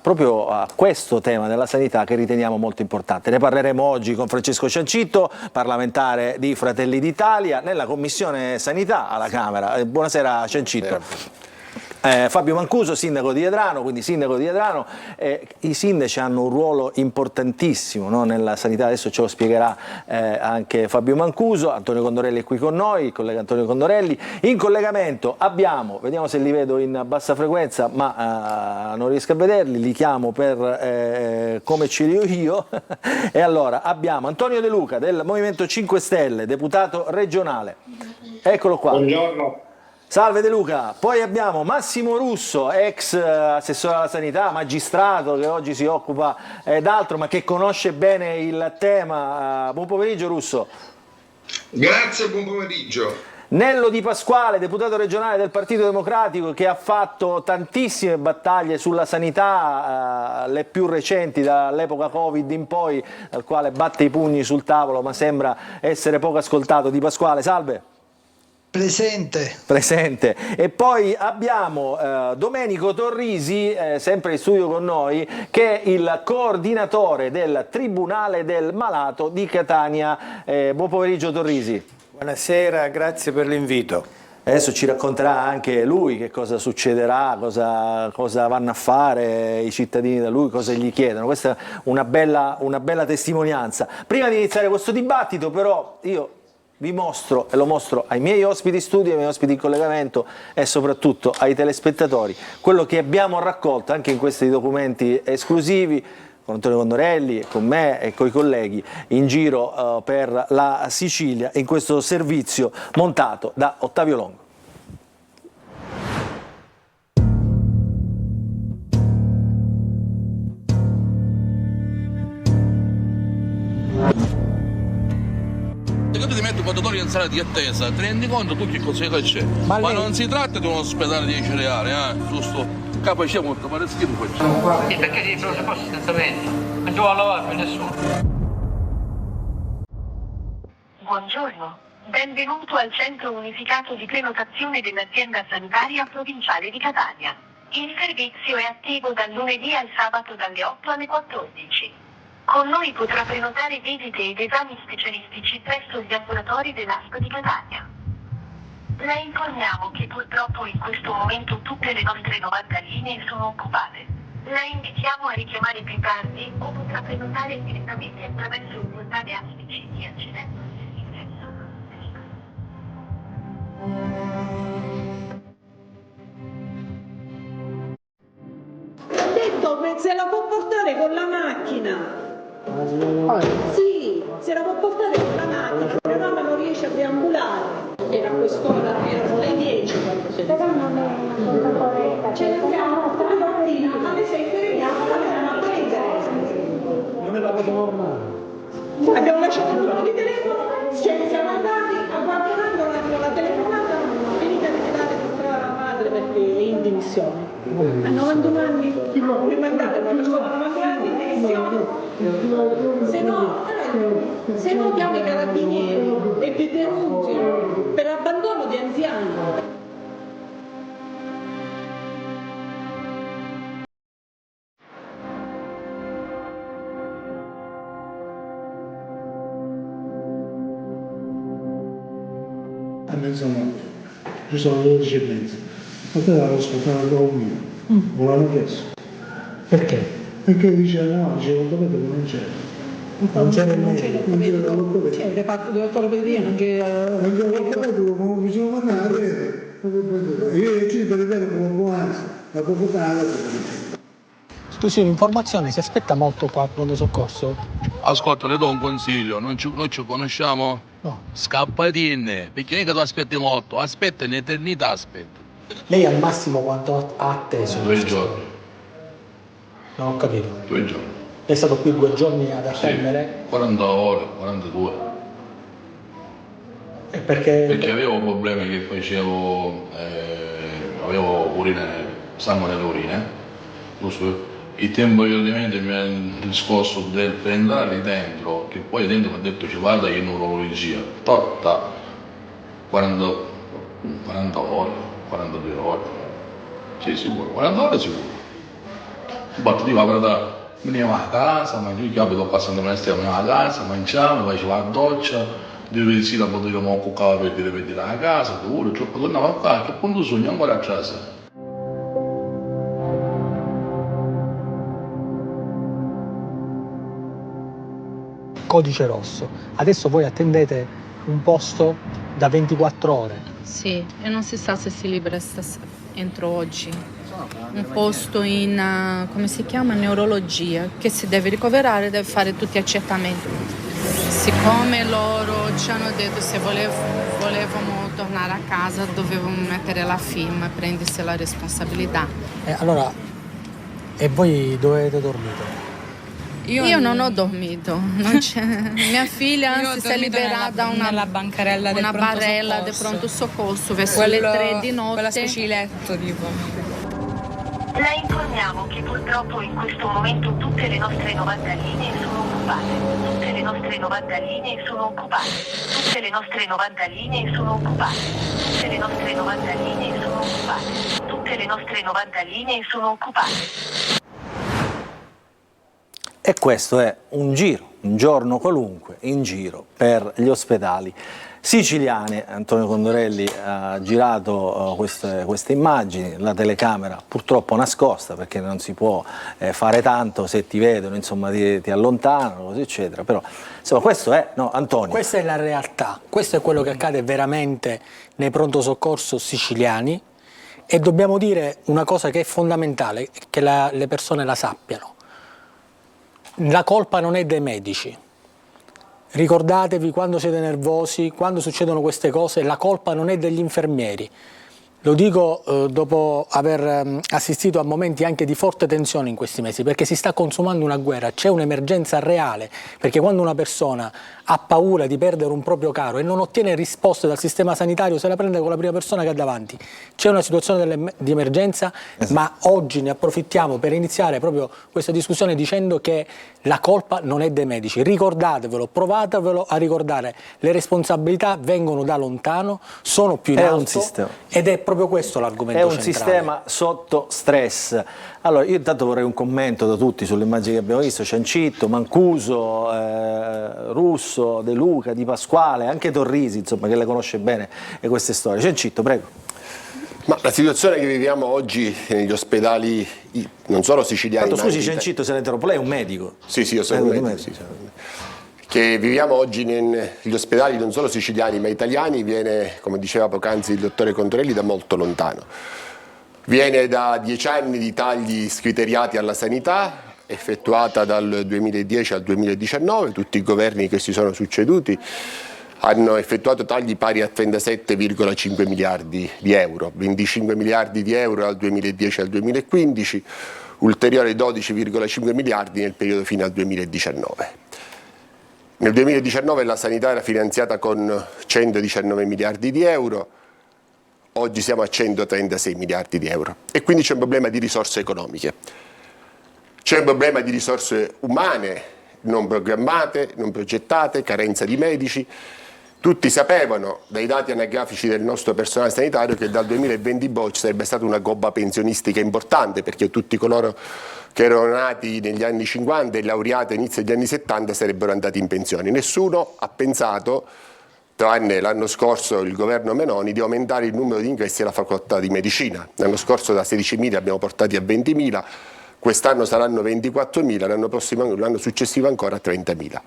Speaker 1: proprio a questo tema della sanità che riteniamo molto importante. Ne parleremo oggi con Francesco Ciancitto, parlamentare di Fratelli d'Italia, nella Commissione Sanità alla Camera. Buonasera Ciancitto. Fabio Mancuso, sindaco di Adrano, quindi sindaco di Adrano. I sindaci hanno un ruolo importantissimo, no, nella sanità, adesso ce lo spiegherà anche Fabio Mancuso. Antonio Condorelli è qui con noi, il collega Antonio Condorelli. In collegamento abbiamo, vediamo se li vedo in bassa frequenza, ma non riesco a vederli, li chiamo per come ce li ho io. E allora abbiamo Antonio De Luca del Movimento 5 Stelle, deputato regionale. Eccolo qua.
Speaker 9: Buongiorno.
Speaker 1: Salve De Luca, poi abbiamo Massimo Russo, ex assessore alla sanità, magistrato che oggi si occupa d'altro ma che conosce bene il tema. Buon pomeriggio Russo.
Speaker 9: Grazie, buon pomeriggio.
Speaker 1: Nello Di Pasquale, deputato regionale del Partito Democratico, che ha fatto tantissime battaglie sulla sanità, le più recenti dall'epoca Covid in poi, dal quale batte i pugni sul tavolo ma sembra essere poco ascoltato. Di Pasquale, salve. Presente. E poi abbiamo Domenico Torrisi, sempre in studio con noi, che è il coordinatore del Tribunale del Malato di Catania. Buon pomeriggio Torrisi.
Speaker 10: Buonasera, grazie per l'invito.
Speaker 1: Adesso ci racconterà anche lui che cosa succederà, cosa vanno a fare i cittadini da lui, cosa gli chiedono. Questa è una bella testimonianza. Prima di iniziare questo dibattito però io vi mostro, e lo mostro ai miei ospiti studio, ai miei ospiti in collegamento e soprattutto ai telespettatori, quello che abbiamo raccolto anche in questi documenti esclusivi con Antonio Condorelli, con me e con i colleghi in giro per la Sicilia in questo servizio montato da Ottavio Longo.
Speaker 10: Quando ti metti un contatore in sala di attesa, ti rendi conto tu che cosa c'è? Ma non si tratta di un ospedale di cereali, giusto? Capo c'è molto, ma schifo facciamo.
Speaker 11: Sì, perché di presupposti senza medico. Non ci vuole lavarmi nessuno.
Speaker 12: Buongiorno. Benvenuto al centro unificato di prenotazione dell'azienda sanitaria provinciale di Catania. Il servizio è attivo dal lunedì al sabato dalle 8 alle 14. Con noi potrà prenotare visite ed esami specialistici presso gli ambulatori dell'ASP di Catania. La informiamo che purtroppo in questo momento tutte le nostre 90 linee sono occupate. La invitiamo a richiamare più tardi o potrà prenotare direttamente attraverso il portale ASPCD accedendo al servizio.
Speaker 13: Ho detto se la può portare con la macchina. Sì, se la può portare con la macchina, mia mamma non riesce a deambulare. Era a quest'ora, erano le 10 quando se ne fa. Ce l'abbiamo stamattina alle 6 veniamo a prendere. Non è la cosa normale. Abbiamo lasciato il numero di telefono, siamo andati a qualche anno con la telefonata, venite a ritirare tutta la madre perché è in dimissione. A 91 anni, prima andate una persona a 90 anni in dimissione. Se no chiamo i carabinieri e vi denunziano per abbandono di anziani.
Speaker 14: A mezzanotte, ci sono le 12:30. Ma te l'avevo aspettato al loro mio. Non l'hanno chiesto.
Speaker 13: Perché?
Speaker 14: Perché diceva no, dice l'ortopedia che non c'era. Non c'era l'ortopedia.
Speaker 13: C'è il reparto dell'ortopedia, non c'era
Speaker 14: l'ortopedia, come bisogna mandare. Io ci per vedere come buonanza, ma poco tanto.
Speaker 15: Scusi, un'informazione, si aspetta molto qua al pronto soccorso?
Speaker 10: Ascolta, le do un consiglio, noi ci conosciamo?
Speaker 15: No.
Speaker 10: Scappatine, perché non è che tu aspetti molto, aspetta un'eternità, aspetta.
Speaker 15: Lei al massimo quanto ha atteso?
Speaker 10: 2 giorni.
Speaker 15: Non ho capito.
Speaker 10: 2 giorni.
Speaker 15: È stato qui 2 giorni ad attendere?
Speaker 10: Sì, 40 ore, 42.
Speaker 15: E perché?
Speaker 10: Perché avevo problemi che facevo, avevo sangue nelle urine, giusto? Il tempo che ovviamente mi ha riscosso per entrare dentro, che poi dentro mi ha detto ci vada in urologia, tutta 40 ore, 42 ore, sì sicuro, 40 ore sicuro. Battuti la verità, veniva a casa, io capito passando l'estate, veniva a casa, mangiavo, faceva la doccia, di sera potevamo occupare per dire a casa, pure, tornavo a casa, che appunto sogno ancora a casa.
Speaker 15: Codice rosso. Adesso voi attendete un posto da 24 ore.
Speaker 16: Sì, e non si sa se si libera entro oggi. Un posto in, come si chiama, neurologia, che si deve ricoverare, deve fare tutti gli accertamenti. Siccome loro ci hanno detto se volevamo tornare a casa dovevamo mettere la firma, prendersi la responsabilità.
Speaker 15: Allora, e voi dove avete dormito?
Speaker 16: Io non ho dormito, mia figlia si è liberata una
Speaker 17: bancarella
Speaker 16: una barella del pronto soccorso verso le 3 di notte.
Speaker 17: Quella speciletto tipo.
Speaker 12: La informiamo che purtroppo in questo momento tutte le nostre 90 linee sono occupate. Tutte le nostre 90 linee sono occupate. Tutte le nostre 90 linee sono occupate. Tutte le nostre 90 linee sono occupate. Tutte le nostre 90 linee sono occupate.
Speaker 1: E questo è un giro, un giorno qualunque in giro per gli ospedali siciliane. Antonio Condorelli ha girato queste immagini, la telecamera purtroppo nascosta perché non si può fare tanto, se ti vedono insomma ti allontanano, così eccetera, però insomma questo è, no Antonio?
Speaker 15: Questa è la realtà, questo è quello che accade veramente nei pronto soccorso siciliani e dobbiamo dire una cosa che è fondamentale, che le persone la sappiano. La colpa non è dei medici. Ricordatevi, quando siete nervosi, quando succedono queste cose, la colpa non è degli infermieri. Lo dico dopo aver assistito a momenti anche di forte tensione in questi mesi, perché si sta consumando una guerra, c'è un'emergenza reale, perché quando una persona ha paura di perdere un proprio caro e non ottiene risposte dal sistema sanitario, se la prende con la prima persona che ha davanti. C'è una situazione di emergenza, ma oggi ne approfittiamo per iniziare proprio questa discussione dicendo che la colpa non è dei medici. Ricordatevelo, provatevelo a ricordare, le responsabilità vengono da lontano, sono più in alto ed è proprio questo l'argomento centrale.
Speaker 1: È un sistema sotto stress. Allora, io intanto vorrei un commento da tutti sulle immagini che abbiamo visto: Ciancitto, Mancuso, Russo, De Luca, Di Pasquale, anche Torrisi, insomma, che le conosce bene e queste storie. Ciancitto, prego.
Speaker 17: Ma la situazione che viviamo oggi negli ospedali, non solo siciliani,
Speaker 1: Tanto scusi Ciancitto se la interrompo, lei è un medico?
Speaker 17: Sì, io sono un medico. Sì. Che viviamo oggi negli ospedali non solo siciliani ma italiani viene, come diceva poc'anzi il dottore Condorelli, da molto lontano. Viene da 10 anni di tagli scriteriati alla sanità, effettuata dal 2010 al 2019, tutti i governi che si sono succeduti hanno effettuato tagli pari a 37,5 miliardi di euro, 25 miliardi di euro dal 2010 al 2015, ulteriori 12,5 miliardi nel periodo fino al 2019. Nel 2019 la sanità era finanziata con 119 miliardi di euro, oggi siamo a 136 miliardi di euro e quindi c'è un problema di risorse economiche, c'è un problema di risorse umane non programmate, non progettate, carenza di medici. Tutti sapevano dai dati anagrafici del nostro personale sanitario che dal 2020 ci sarebbe stata una gobba pensionistica importante, perché tutti coloro che erano nati negli anni 50 e laureati all'inizio degli anni 70 sarebbero andati in pensione. Nessuno ha pensato, tranne l'anno scorso il governo Meloni, di aumentare il numero di ingressi alla facoltà di medicina. L'anno scorso da 16.000 abbiamo portati a 20.000, quest'anno saranno 24.000, l'anno successivo ancora 30.000.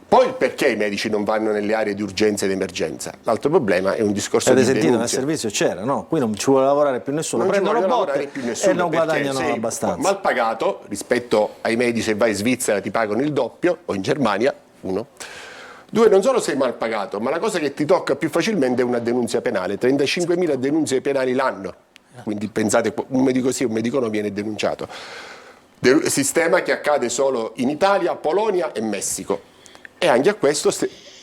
Speaker 17: Poi perché i medici non vanno nelle aree di urgenza ed emergenza? L'altro problema è un discorso di denunzia.
Speaker 1: Nel servizio c'era, no? Qui non ci vuole lavorare più nessuno, prendono botte e non guadagnano abbastanza.
Speaker 17: Mal pagato rispetto ai medici, se vai in Svizzera ti pagano il doppio, o in Germania, 1. 2, non solo sei mal pagato, ma la cosa che ti tocca più facilmente è una denuncia penale, 35.000 denunce penali l'anno. Quindi pensate, un medico sì, un medico no viene denunciato. Sistema che accade solo in Italia, Polonia e Messico. E anche a questo...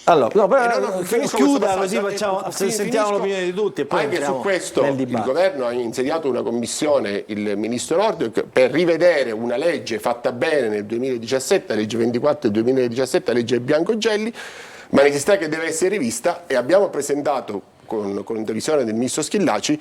Speaker 1: Allora, no, però chiuda così sentiamo l'opinione di tutti e poi
Speaker 17: anche su questo il governo ha insediato una commissione, il ministro Nordio, per rivedere una legge fatta bene nel 2017, legge 24 del 2017, legge Biancogelli, ma necessità che deve essere rivista, e abbiamo presentato con l'intervisione del ministro Schillaci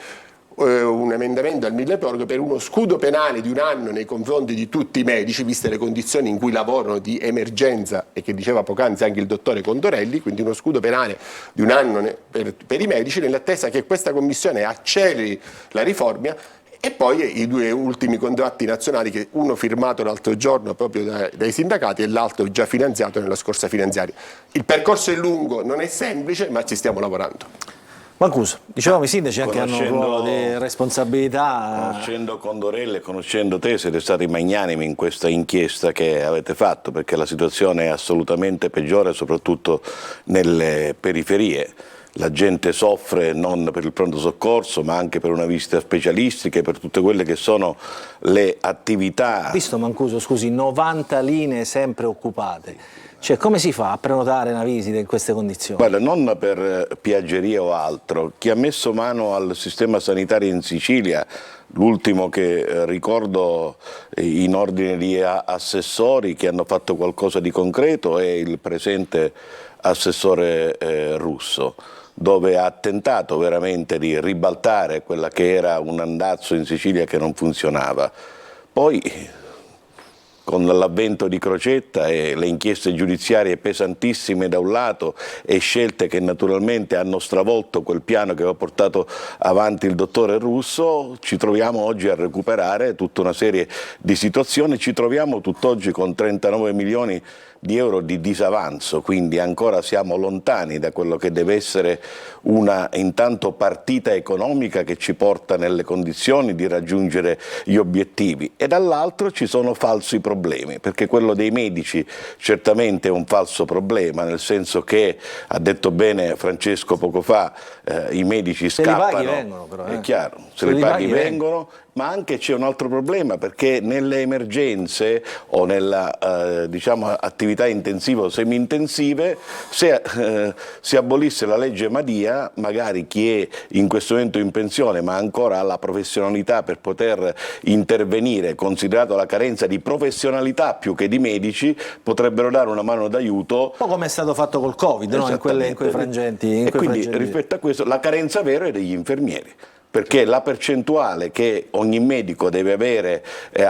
Speaker 17: un emendamento al milleproroghe per uno scudo penale di 1 anno nei confronti di tutti i medici, viste le condizioni in cui lavorano di emergenza e che diceva poc'anzi anche il dottore Condorelli, quindi uno scudo penale di 1 anno per i medici, nell'attesa che questa commissione acceleri la riforma. E poi i 2 ultimi contratti nazionali, che uno firmato l'altro giorno proprio dai sindacati e l'altro già finanziato nella scorsa finanziaria. Il percorso è lungo, non è semplice, ma ci stiamo lavorando.
Speaker 1: Mancuso, dicevamo i sindaci anche hanno un ruolo di responsabilità.
Speaker 18: Conoscendo Condorelli e conoscendo te, siete stati magnanimi in questa inchiesta che avete fatto, perché la situazione è assolutamente peggiore, soprattutto nelle periferie. La gente soffre non per il pronto soccorso, ma anche per una visita specialistica, per tutte quelle che sono le attività.
Speaker 1: Visto Mancuso, scusi, 90 linee sempre occupate. Cioè, come si fa a prenotare una visita in queste condizioni?
Speaker 18: Guarda, non per piaggeria o altro. Chi ha messo mano al sistema sanitario in Sicilia, l'ultimo che ricordo in ordine di assessori che hanno fatto qualcosa di concreto, è il presente assessore Russo, dove ha tentato veramente di ribaltare quella che era un andazzo in Sicilia che non funzionava. Poi con l'avvento di Crocetta e le inchieste giudiziarie pesantissime da un lato e scelte che naturalmente hanno stravolto quel piano che aveva portato avanti il dottore Russo, ci troviamo oggi a recuperare tutta una serie di situazioni, ci troviamo tutt'oggi con 39 milioni di euro di disavanzo, quindi ancora siamo lontani da quello che deve essere una intanto partita economica che ci porta nelle condizioni di raggiungere gli obiettivi, e dall'altro ci sono falsi problemi, perché quello dei medici certamente è un falso problema, nel senso che, ha detto bene Francesco poco fa, i medici scappano,
Speaker 1: li paghi vengono però,
Speaker 18: è chiaro, se li paghi vengono. Ma anche c'è un altro problema, perché nelle emergenze o nella diciamo, attività intensive o semi-intensive, se si abolisse la legge Madia, magari chi è in questo momento in pensione ma ancora ha la professionalità per poter intervenire, considerato la carenza di professionalità più che di medici, potrebbero dare una mano d'aiuto.
Speaker 1: Un po' come è stato fatto col Covid, no? in quei frangenti.
Speaker 18: Quindi rispetto a questo la carenza vera è degli infermieri, perché la percentuale che ogni medico deve avere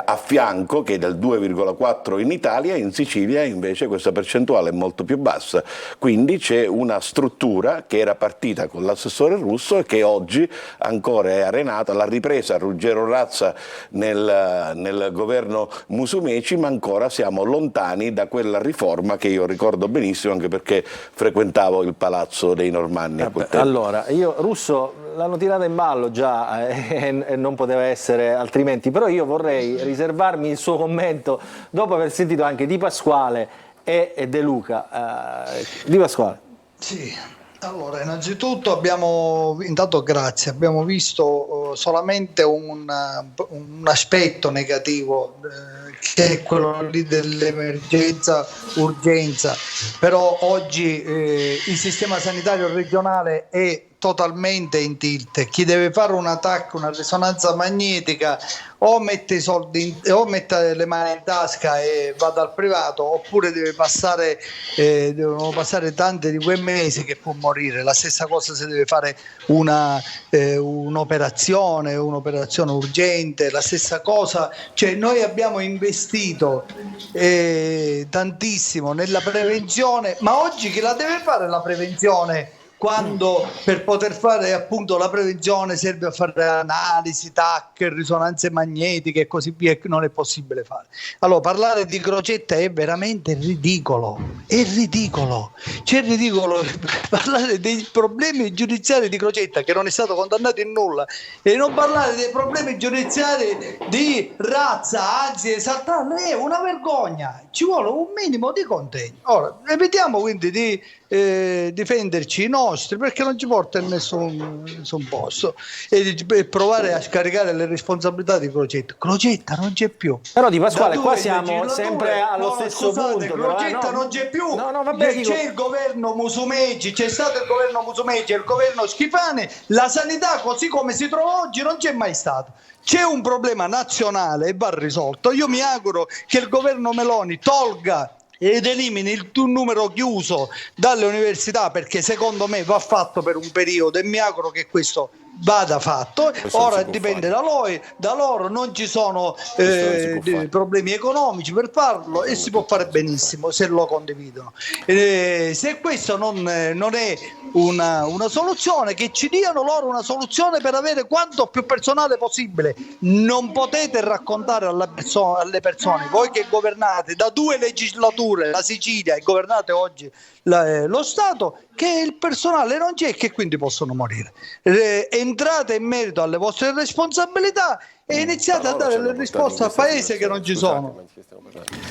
Speaker 18: a fianco, che è del 2,4 in Italia, in Sicilia invece questa percentuale è molto più bassa. Quindi c'è una struttura che era partita con l'assessore Russo e che oggi ancora è arenata, l'ha ripresa Ruggero Razza nel governo Musumeci, ma ancora siamo lontani da quella riforma che io ricordo benissimo, anche perché frequentavo il Palazzo dei Normanni a quel tempo.
Speaker 1: Allora, Russo l'hanno tirata in ballo già e non poteva essere altrimenti, però io vorrei riservarmi il suo commento dopo aver sentito anche Di Pasquale e De Luca. Di Pasquale.
Speaker 19: Sì, allora innanzitutto intanto grazie, abbiamo visto solamente un aspetto negativo che è quello lì dell'emergenza, urgenza, però oggi il sistema sanitario regionale è totalmente in tilt. Chi deve fare un attacco, una risonanza magnetica, o mette i soldi o mette le mani in tasca e va dal privato, oppure devono passare tanti di quei mesi che può morire. La stessa cosa se deve fare un'operazione urgente, la stessa cosa, cioè noi abbiamo investito tantissimo nella prevenzione, ma oggi chi la deve fare la prevenzione? Quando per poter fare appunto la prevenzione serve a fare analisi, TAC, risonanze magnetiche e così via, che non è possibile fare. Allora parlare di Crocetta è veramente ridicolo, è ridicolo. C'è ridicolo parlare dei problemi giudiziari di Crocetta che non è stato condannato in nulla e non parlare dei problemi giudiziari di Razza, anzi esaltarlo, è una vergogna, ci vuole un minimo di contegno. Ora, evitiamo quindi di difenderci i nostri, perché non ci porta in nessun posto, e provare a scaricare le responsabilità di Crocetta. Crocetta non c'è più.
Speaker 1: Però Di Pasquale, qua siamo sempre allo stesso punto.
Speaker 19: Crocetta non c'è più. C'è il governo Musumeci, c'è stato il governo Musumeci e il governo Schifani. La sanità così come si trova oggi non c'è mai stato. C'è un problema nazionale e va risolto. Io mi auguro che il governo Meloni tolga ed elimini il numero chiuso dalle università, perché secondo me va fatto per un periodo e mi auguro che questo vada fatto. Ora dipende da loro, non ci sono problemi economici per farlo e si può fare benissimo se lo condividono. Se questo non è una soluzione, che ci diano loro una soluzione per avere quanto più personale possibile. Non potete raccontare alle persone, voi che governate da 2 legislature la Sicilia e governate oggi lo Stato, che il personale non c'è e che quindi possono morire. Entrate in merito alle vostre responsabilità e iniziate a dare le risposte al paese che non ci sono.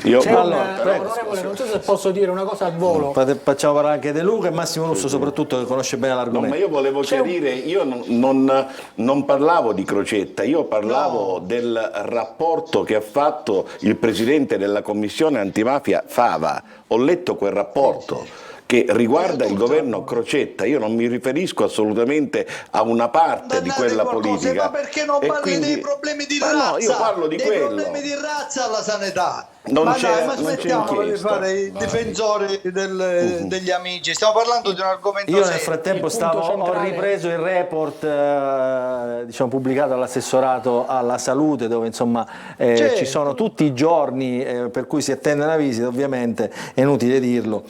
Speaker 15: Onorevole, non so se posso dire una cosa al volo.
Speaker 1: Facciamo parlare anche De Luca e Massimo Russo soprattutto, che conosce bene l'argomento.
Speaker 18: No, ma io volevo chiarire, io non parlavo di Crocetta, io parlavo del rapporto che ha fatto il presidente della commissione antimafia Fava. Ho letto quel rapporto che riguarda il governo Crocetta. Io non mi riferisco assolutamente a una parte di quella politica.
Speaker 19: Ma perché non parli dei problemi di razza?
Speaker 18: No, io parlo di quello.
Speaker 19: Problemi di razza alla sanità.
Speaker 18: Ma
Speaker 19: smettiamo di fare i difensori degli amici. Stiamo parlando di un argomento
Speaker 1: Io
Speaker 19: serio.
Speaker 1: nel frattempo ho ripreso il report diciamo, pubblicato dall'assessorato alla salute, dove insomma ci sono tutti i giorni per cui si attende una visita, ovviamente è inutile dirlo,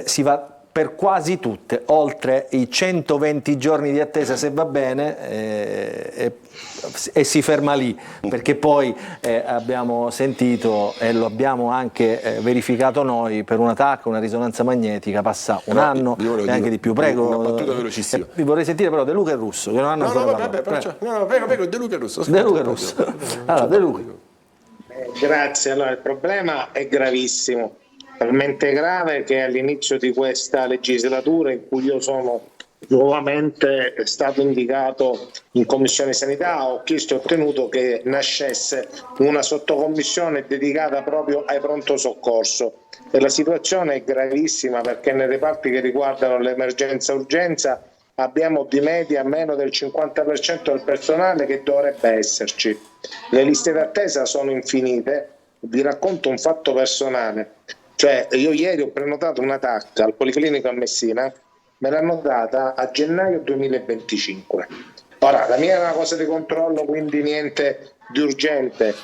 Speaker 1: si va per quasi tutte, oltre i 120 giorni di attesa se va bene, e si ferma lì, perché poi abbiamo sentito e lo abbiamo anche verificato noi, per una TAC, una risonanza magnetica, passa un anno e anche di più. Prego,
Speaker 17: una battuta velocissima.
Speaker 1: Vi vorrei sentire però De Luca e Russo, che non hanno ancora parlato.
Speaker 17: Prego, De Luca e Russo.
Speaker 1: De Luca e Russo. Allora, De Luca.
Speaker 20: Grazie, allora il problema è gravissimo, talmente grave che all'inizio di questa legislatura, in cui io sono nuovamente stato indicato in Commissione Sanità, ho chiesto e ottenuto che nascesse una sottocommissione dedicata proprio ai pronto soccorso, e la situazione è gravissima perché nei reparti che riguardano l'emergenza urgenza abbiamo di media meno del 50% del personale che dovrebbe esserci. Le liste d'attesa sono infinite. Vi racconto un fatto personale. Cioè, io ieri ho prenotato una TAC al Policlinico a Messina, me l'hanno data a gennaio 2025. Ora, la mia è una cosa di controllo, quindi niente di urgente,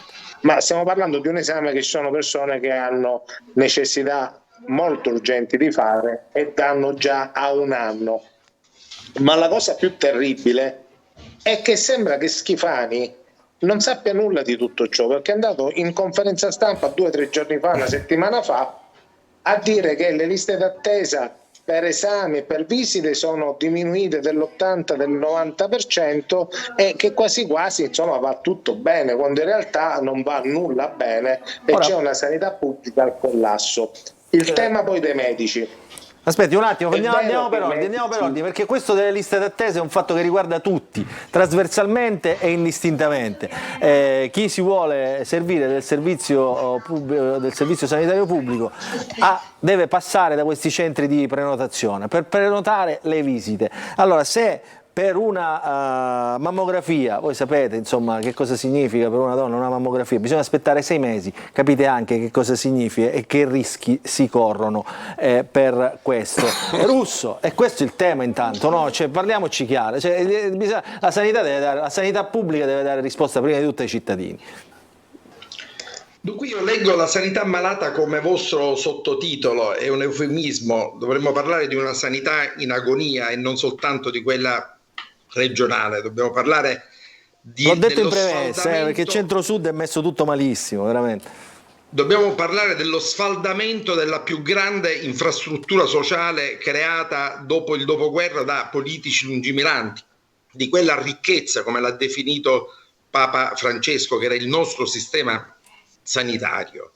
Speaker 20: ma stiamo parlando di un esame che ci sono persone che hanno necessità molto urgenti di fare e danno già a un anno. Ma la cosa più terribile è che sembra che Schifani non sappia nulla di tutto ciò, perché è andato in conferenza stampa 2 o 3 giorni fa, una settimana fa, a dire che le liste d'attesa per esami e per visite sono diminuite dell'80, del 90% e che quasi quasi insomma va tutto bene, quando in realtà non va nulla bene e c'è una sanità pubblica al collasso. Il tema poi dei medici.
Speaker 1: Aspetti un attimo, andiamo per ordine, perché questo delle liste d'attesa è un fatto che riguarda tutti, trasversalmente e indistintamente. Chi si vuole servire del servizio sanitario pubblico deve passare da questi centri di prenotazione per prenotare le visite. Allora, se per una mammografia, voi sapete insomma che cosa significa per una donna una mammografia, bisogna aspettare 6 mesi, capite anche che cosa significa e che rischi si corrono per questo. Russo, e questo è il tema intanto, no? Cioè, parliamoci chiaro, cioè, la sanità pubblica deve dare risposta prima di tutto ai cittadini.
Speaker 9: Dunque io leggo la sanità malata come vostro sottotitolo, è un eufemismo, dovremmo parlare di una sanità in agonia e non soltanto di quella regionale, dobbiamo parlare di...
Speaker 1: L'ho detto in premessa, perché centro-sud è messo tutto malissimo, veramente.
Speaker 9: Dobbiamo parlare dello sfaldamento della più grande infrastruttura sociale creata dopo il dopoguerra da politici lungimiranti, di quella ricchezza, come l'ha definito Papa Francesco, che era il nostro sistema sanitario.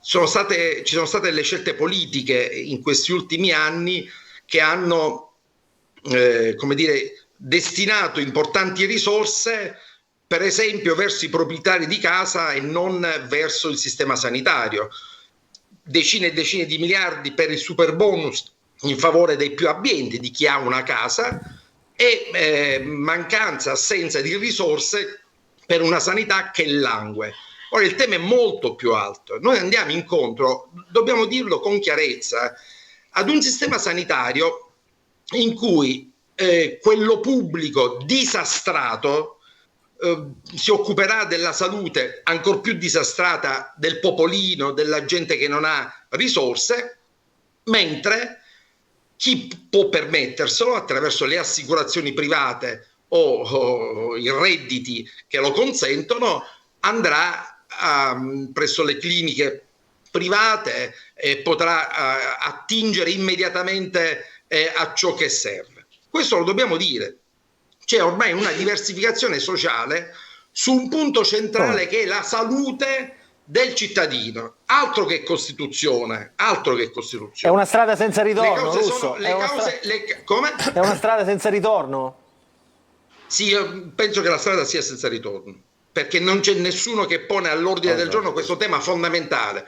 Speaker 9: Ci sono state le scelte politiche in questi ultimi anni che hanno destinato importanti risorse, per esempio verso i proprietari di casa e non verso il sistema sanitario. Decine e decine di miliardi per il super bonus in favore dei più abbienti, di chi ha una casa, e assenza di risorse per una sanità che langue. Ora il tema è molto più alto. Noi andiamo incontro, dobbiamo dirlo con chiarezza, ad un sistema sanitario in cui quello pubblico disastrato si occuperà della salute ancor più disastrata del popolino, della gente che non ha risorse, mentre chi può permetterselo attraverso le assicurazioni private o i redditi che lo consentono andrà presso le cliniche private e potrà attingere immediatamente a ciò che serve. Questo lo dobbiamo dire. C'è ormai una diversificazione sociale su un punto centrale che è la salute del cittadino. Altro che Costituzione, altro che Costituzione.
Speaker 1: È una strada senza ritorno, Russo.
Speaker 9: Come?
Speaker 1: È una strada senza ritorno?
Speaker 9: Sì, io penso che la strada sia senza ritorno, perché non c'è nessuno che pone all'ordine del giorno questo tema fondamentale.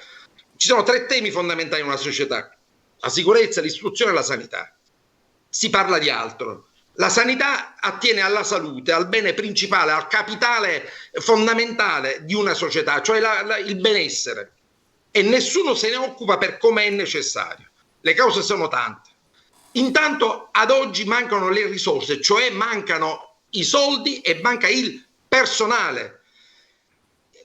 Speaker 9: Ci sono 3 temi fondamentali in una società: la sicurezza, l'istruzione e la sanità. Si parla di altro. La sanità attiene alla salute, al bene principale, al capitale fondamentale di una società, cioè il benessere. E nessuno se ne occupa per come è necessario. Le cause sono tante. Intanto ad oggi mancano le risorse, cioè mancano i soldi e manca il personale.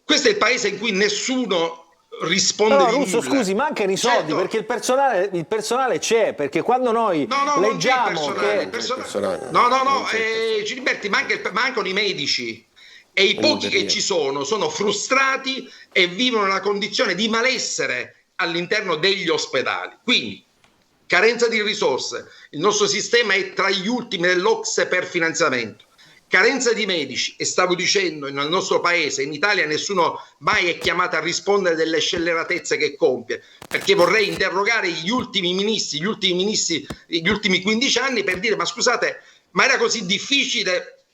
Speaker 9: Questo è il paese in cui nessuno risponde di
Speaker 1: Russo,
Speaker 9: nulla.
Speaker 1: scusi, mancano i soldi, perché il personale c'è, perché quando noi leggiamo
Speaker 9: Giliberti, mancano i medici e i pochi che ci sono frustrati e vivono una condizione di malessere all'interno degli ospedali. Quindi carenza di risorse, il nostro sistema è tra gli ultimi dell'OCSE per finanziamento. Carenza di medici, e stavo dicendo, nel nostro paese, in Italia, nessuno mai è chiamato a rispondere delle scelleratezze che compie, perché vorrei interrogare gli ultimi 15 anni per dire: ma scusate, ma era così difficile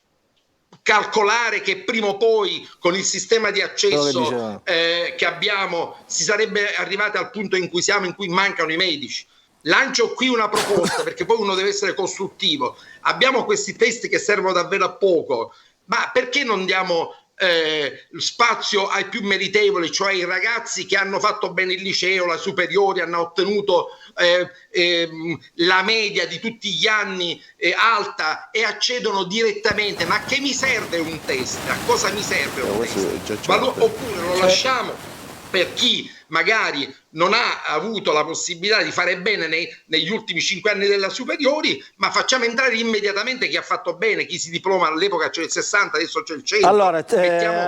Speaker 9: calcolare che prima o poi con il sistema di accesso che abbiamo si sarebbe arrivati al punto in cui siamo, in cui mancano i medici? Lancio qui una proposta, perché poi uno deve essere costruttivo. Abbiamo questi test che servono davvero a poco, ma perché non diamo spazio ai più meritevoli, cioè ai ragazzi che hanno fatto bene il liceo, la superiori, hanno ottenuto la media di tutti gli anni alta e accedono direttamente? Ma che mi serve un test? A cosa mi serve un test? Oppure lo lasciamo per chi magari non ha avuto la possibilità di fare bene negli ultimi 5 anni della superiori, ma facciamo entrare immediatamente chi ha fatto bene, chi si diploma. All'epoca c'è il 60, adesso c'è il 100.
Speaker 1: Allora,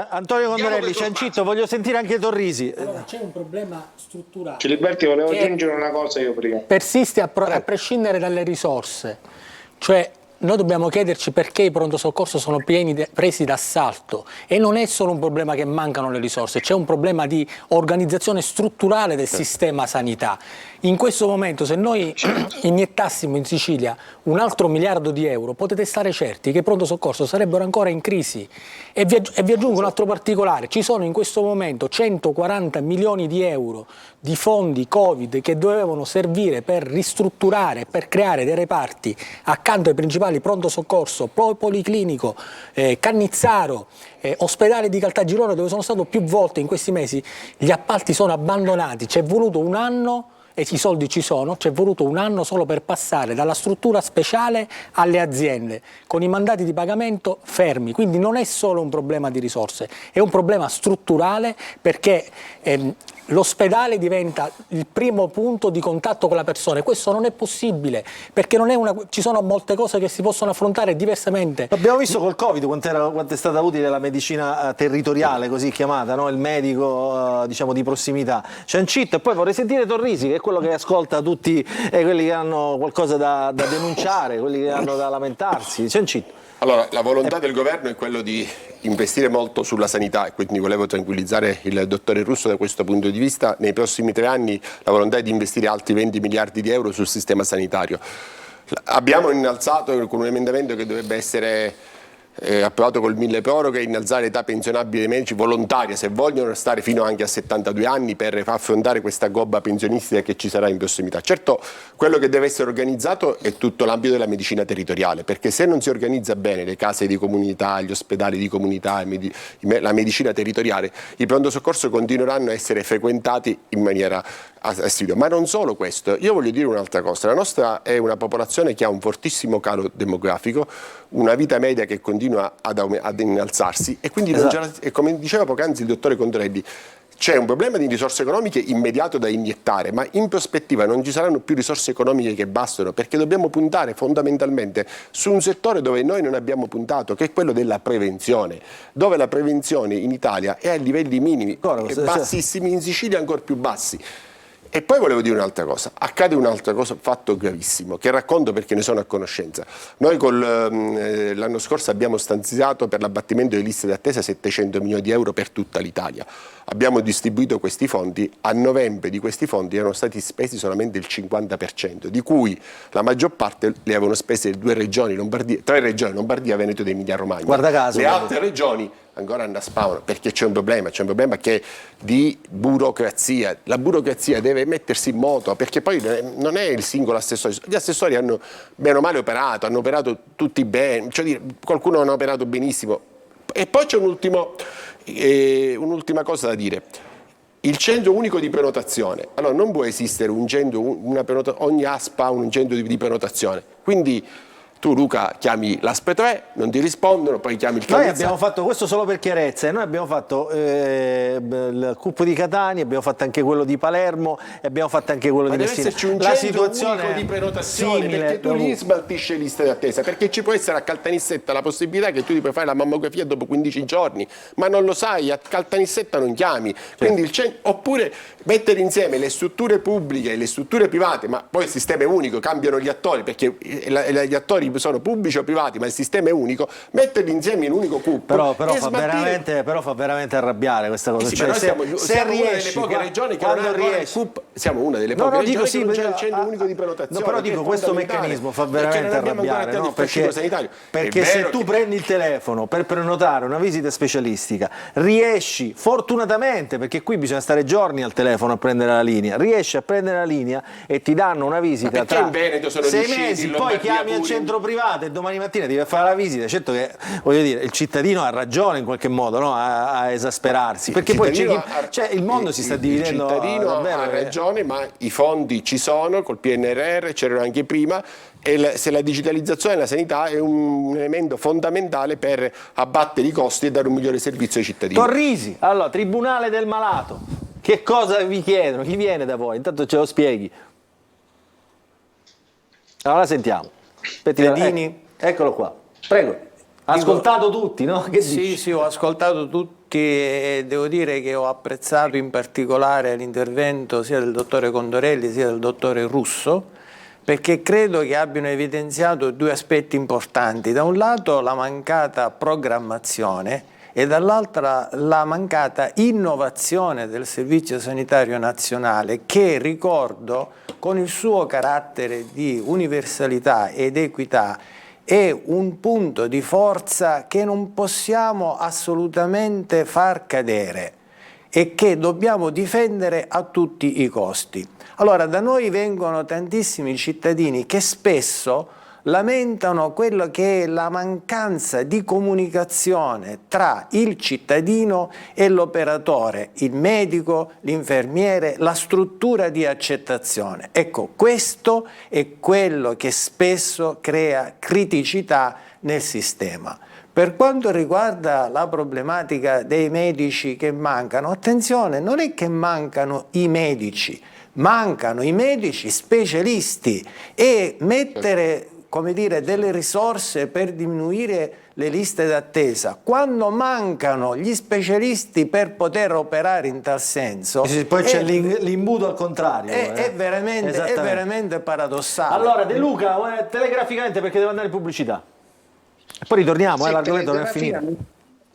Speaker 1: Antonio Condorelli, Ciancitto, voglio sentire anche Torrisi.
Speaker 15: Allora, c'è un problema strutturale.
Speaker 20: Giliberti, volevo aggiungere una cosa io prima.
Speaker 15: Persiste a prescindere dalle risorse, cioè noi dobbiamo chiederci perché i pronto soccorso sono presi d'assalto, e non è solo un problema che mancano le risorse, c'è un problema di organizzazione strutturale del sistema sanità. In questo momento, se noi iniettassimo in Sicilia un altro miliardo di euro, potete stare certi che i pronto soccorso sarebbero ancora in crisi. E vi aggiungo un altro particolare: ci sono in questo momento 140 milioni di euro di fondi Covid che dovevano servire per ristrutturare, per creare dei reparti accanto ai principali pronto soccorso, Policlinico, Cannizzaro, ospedale di Caltagirone, dove sono stato più volte in questi mesi. Gli appalti sono abbandonati, c'è voluto un anno, e i soldi ci sono, c'è voluto un anno solo per passare dalla struttura speciale alle aziende, con i mandati di pagamento fermi. Quindi non è solo un problema di risorse, è un problema strutturale, perché l'ospedale diventa il primo punto di contatto con la persona, e questo non è possibile, perché non è ci sono molte cose che si possono affrontare diversamente.
Speaker 1: Abbiamo visto col Covid quanto è stata utile la medicina territoriale, così chiamata, no? Il medico diciamo di prossimità. Ciancitto, e poi vorrei sentire Torrisi, che è quello che ascolta tutti quelli che hanno qualcosa da denunciare, quelli che hanno da lamentarsi. Ciancitto.
Speaker 17: Allora, la volontà del governo è quello di investire molto sulla sanità, e quindi volevo tranquillizzare il dottore Russo da questo punto di vista. Nei prossimi 3 anni la volontà è di investire altri 20 miliardi di euro sul sistema sanitario. Abbiamo innalzato con un emendamento che dovrebbe essere approvato col milleproroghe, innalzare l'età pensionabile dei medici volontaria, se vogliono stare fino anche a 72 anni, per affrontare questa gobba pensionistica che ci sarà in prossimità. Certo, quello che deve essere organizzato è tutto l'ambito della medicina territoriale, perché se non si organizza bene le case di comunità, gli ospedali di comunità, la medicina territoriale, i pronto soccorso continueranno a essere frequentati in maniera assidua. Ma non solo questo, io voglio dire un'altra cosa: la nostra è una popolazione che ha un fortissimo calo demografico, una vita media che continua ad innalzarsi, e quindi e come diceva poc'anzi il dottore Condorelli, c'è un problema di risorse economiche immediato da iniettare, ma in prospettiva non ci saranno più risorse economiche che bastano, perché dobbiamo puntare fondamentalmente su un settore dove noi non abbiamo puntato, che è quello della prevenzione, dove la prevenzione in Italia è a livelli minimi, bassissimi, in Sicilia ancora più bassi. E poi volevo dire un'altra cosa: accade un'altra cosa, fatto gravissimo, che racconto perché ne sono a conoscenza. Noi l'anno scorso abbiamo stanziato per l'abbattimento delle liste d'attesa 700 milioni di euro per tutta l'Italia. abbiamo distribuito questi fondi, a novembre di questi fondi erano stati spesi solamente il 50%, di cui la maggior parte li avevano spese tre regioni, Lombardia, Veneto ed Emilia Romagna.
Speaker 1: Guarda caso.
Speaker 17: Le altre regioni ancora andaspavano, perché c'è un problema che di burocrazia. La burocrazia deve mettersi in moto, perché poi non è il singolo assessore, gli assessori hanno bene o male operato, hanno operato tutti bene, cioè qualcuno non ha operato benissimo. E poi c'è un'ultima cosa da dire. Il centro unico di prenotazione. Allora non può esistere ogni ASPA ha un centro di prenotazione. Quindi tu, Luca, chiami l'ASP3, non ti rispondono, poi chiami il
Speaker 1: Noi abbiamo fatto questo solo per chiarezza, noi abbiamo fatto il CUP di Catania, abbiamo fatto anche quello di Palermo e abbiamo fatto anche quello di Messina.
Speaker 17: Ma deve esserci un centro unico di prenotazione, perché tu lì smaltisci le liste d'attesa, perché ci può essere a Caltanissetta la possibilità che tu ti puoi fare la mammografia dopo 15 giorni, ma non lo sai, a Caltanissetta non chiami. Quindi oppure mettere insieme le strutture pubbliche e le strutture private, ma poi il sistema è unico, cambiano gli attori, perché gli attori sono pubblici o privati, ma il sistema è unico, metterli insieme in un unico CUP.
Speaker 1: Però fa veramente arrabbiare questa cosa.
Speaker 17: Sì, siamo una delle poche regioni che non ha ancora il CUP, siamo una delle poche regioni che non c'è il centro unico di prenotazione.
Speaker 1: No, però dico, questo meccanismo fa veramente arrabbiare, no? Perché se tu prendi il telefono per prenotare una visita specialistica, riesci fortunatamente, perché qui bisogna stare giorni al telefono a prendere la linea, riesci a prendere la linea e ti danno una visita tra
Speaker 17: in Veneto sono
Speaker 1: 6 mesi, poi chiami al centro privato e domani mattina devi fare la visita. Certo che, voglio dire, il cittadino ha ragione in qualche modo, no? a esasperarsi, perché poi il mondo si sta dividendo.
Speaker 17: Il cittadino ha ragione, ma i fondi ci sono, col PNRR c'erano anche prima, e se la digitalizzazione della sanità è un elemento fondamentale per abbattere i costi e dare un migliore servizio ai cittadini.
Speaker 1: Torrisi, allora, Tribunale del Malato, che cosa vi chiedono? Chi viene da voi? Intanto ce lo spieghi. Allora sentiamo. Eccolo qua, prego. Ascoltato tutti, no? Che dici?
Speaker 21: Sì, ho ascoltato tutti e devo dire che ho apprezzato in particolare l'intervento sia del dottore Contorelli sia del dottore Russo, perché credo che abbiano evidenziato due aspetti importanti. Da un lato la mancata programmazione e dall'altra la mancata innovazione del Servizio Sanitario Nazionale, che, ricordo, con il suo carattere di universalità ed equità è un punto di forza che non possiamo assolutamente far cadere e che dobbiamo difendere a tutti i costi. Allora, da noi vengono tantissimi cittadini che spesso lamentano quello che è la mancanza di comunicazione tra il cittadino e l'operatore, il medico, l'infermiere, la struttura di accettazione. Ecco, questo è quello che spesso crea criticità nel sistema. Per quanto riguarda la problematica dei medici che mancano, attenzione, non è che mancano i medici specialisti, e mettere, come dire, delle risorse per diminuire le liste d'attesa quando mancano gli specialisti per poter operare in tal senso.
Speaker 1: Poi c'è l'imbuto al contrario.
Speaker 21: È veramente paradossale.
Speaker 1: Allora, De Luca, telegraficamente, perché devo andare in pubblicità. E poi ritorniamo, l'argomento non è finito.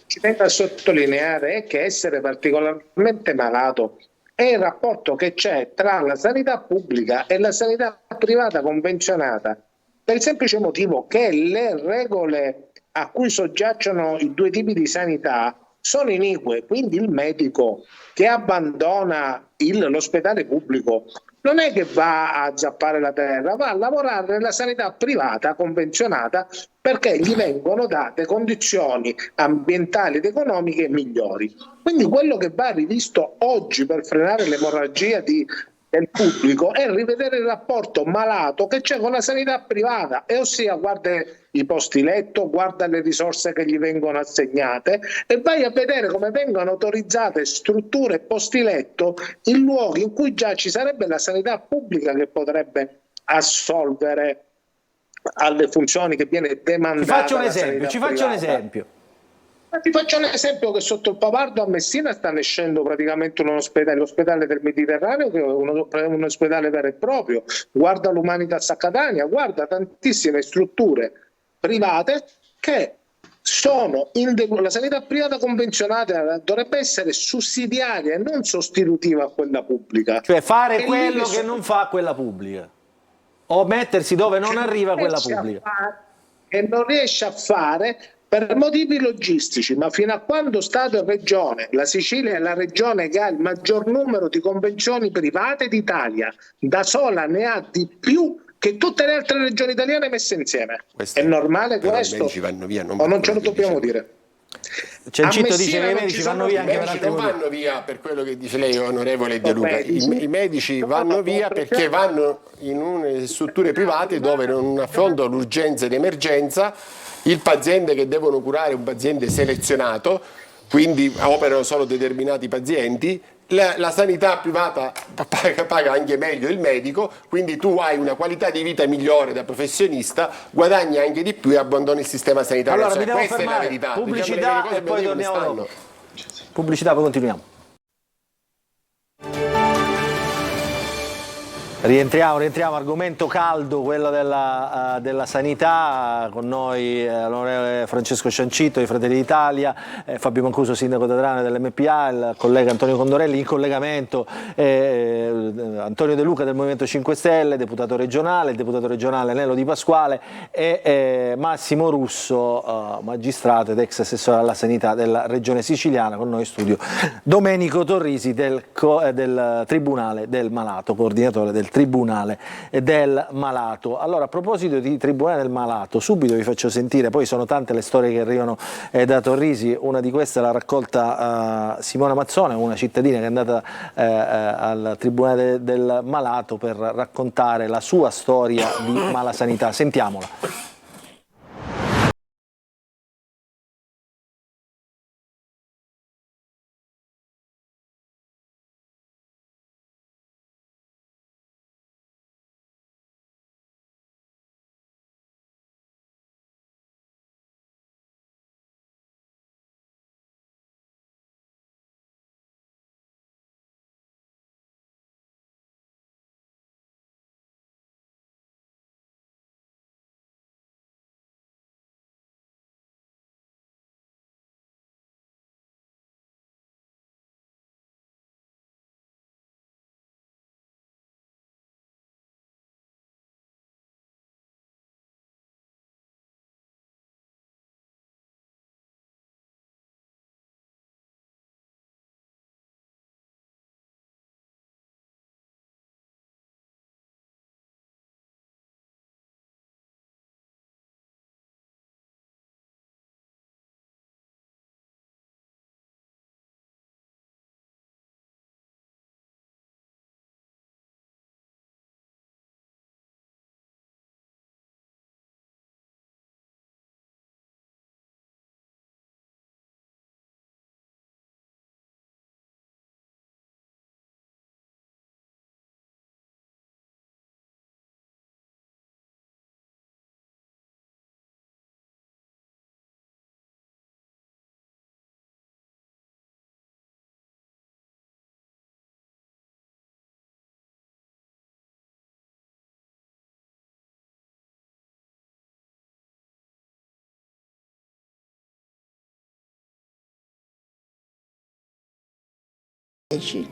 Speaker 20: Ci tengo a sottolineare che essere particolarmente malato è il rapporto che c'è tra la sanità pubblica e la sanità privata convenzionata, per il semplice motivo che le regole a cui soggiacciono i due tipi di sanità sono inique. Quindi il medico che abbandona l'ospedale pubblico non è che va a zappare la terra, va a lavorare nella sanità privata convenzionata, perché gli vengono date condizioni ambientali ed economiche migliori. Quindi quello che va rivisto oggi per frenare l'emorragia del pubblico è rivedere il rapporto malato che c'è con la sanità privata, e ossia guarda i posti letto, guarda le risorse che gli vengono assegnate e vai a vedere come vengono autorizzate strutture e posti letto in luoghi in cui già ci sarebbe la sanità pubblica che potrebbe assolvere alle funzioni che viene demandata.
Speaker 1: Ci faccio un esempio.
Speaker 20: Ti faccio un esempio che sotto il Pavardo a Messina sta nascendo praticamente un ospedale, l'ospedale del Mediterraneo, che è un ospedale vero e proprio. Guarda l'Humanitas a Catania, guarda tantissime strutture private che la sanità privata convenzionata dovrebbe essere sussidiaria e non sostitutiva a quella pubblica.
Speaker 1: Cioè fare quello che non fa quella pubblica, o mettersi dove non arriva quella pubblica.
Speaker 20: E non riesce a fare per motivi logistici, ma fino a quando Stato e Regione, la Sicilia è la regione che ha il maggior numero di convenzioni private d'Italia, da sola ne ha di più che tutte le altre regioni italiane messe insieme. È normale questo?
Speaker 17: I medici vanno via,
Speaker 20: o non ce lo dobbiamo dire?
Speaker 1: Cencitto dice che i medici vanno via anche per altri
Speaker 17: motivi. Non vanno via per quello che dice lei, onorevole De Luca. I medici vanno via perché vanno in strutture private dove non affrontano l'urgenza ed emergenza. Il paziente che devono curare è un paziente selezionato, quindi operano solo determinati pazienti. La sanità privata paga anche meglio il medico, quindi tu hai una qualità di vita migliore da professionista, guadagni anche di più e abbandoni il sistema sanitario.
Speaker 1: Allora,
Speaker 17: questa è la verità.
Speaker 1: Pubblicità e poi torniamo dopo. Pubblicità, poi continuiamo. Rientriamo, argomento caldo, quello della sanità, con noi l'onorevole Francesco Ciancitto di Fratelli d'Italia, Fabio Mancuso, sindaco da Trani dell'MPA, il collega Antonio Condorelli in collegamento, Antonio De Luca del Movimento 5 Stelle, deputato regionale, il deputato regionale Nello Di Pasquale e Massimo Russo, magistrato ed ex assessore alla sanità della regione siciliana, con noi in studio Domenico Torrisi del Tribunale del Malato, coordinatore del Tribunale del Malato. Allora, a proposito di Tribunale del Malato, subito vi faccio sentire, poi sono tante le storie che arrivano da Torrisi, una di queste l'ha raccolta Simona Mazzone, una cittadina che è andata al Tribunale del Malato per raccontare la sua storia di malasanità. Sentiamola.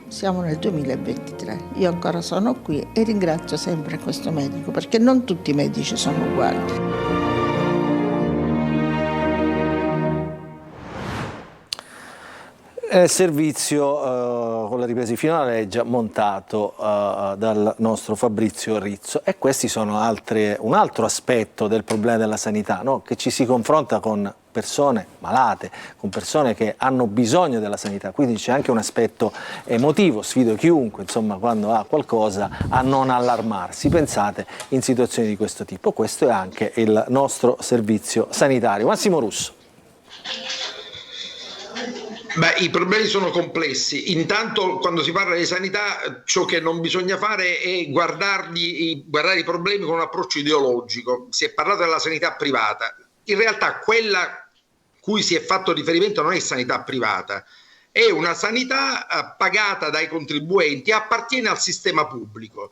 Speaker 3: Siamo nel 2023, io ancora sono qui e ringrazio sempre questo medico perché non tutti i medici sono uguali.
Speaker 1: Servizio con la ripresa fino alla legge montato dal nostro Fabrizio Rizzo, e questi sono un altro aspetto del problema della sanità, no? Che ci si confronta con persone malate, con persone che hanno bisogno della sanità, quindi c'è anche un aspetto emotivo. Sfido chiunque, insomma, quando ha qualcosa, a non allarmarsi. Pensate in situazioni di questo tipo. Questo è anche il nostro servizio sanitario. Massimo Russo.
Speaker 9: Beh, i problemi sono complessi. Intanto, quando si parla di sanità, ciò che non bisogna fare è guardare i problemi con un approccio ideologico. Si è parlato della sanità privata. In realtà quella cui si è fatto riferimento non è sanità privata, è una sanità pagata dai contribuenti, appartiene al sistema pubblico.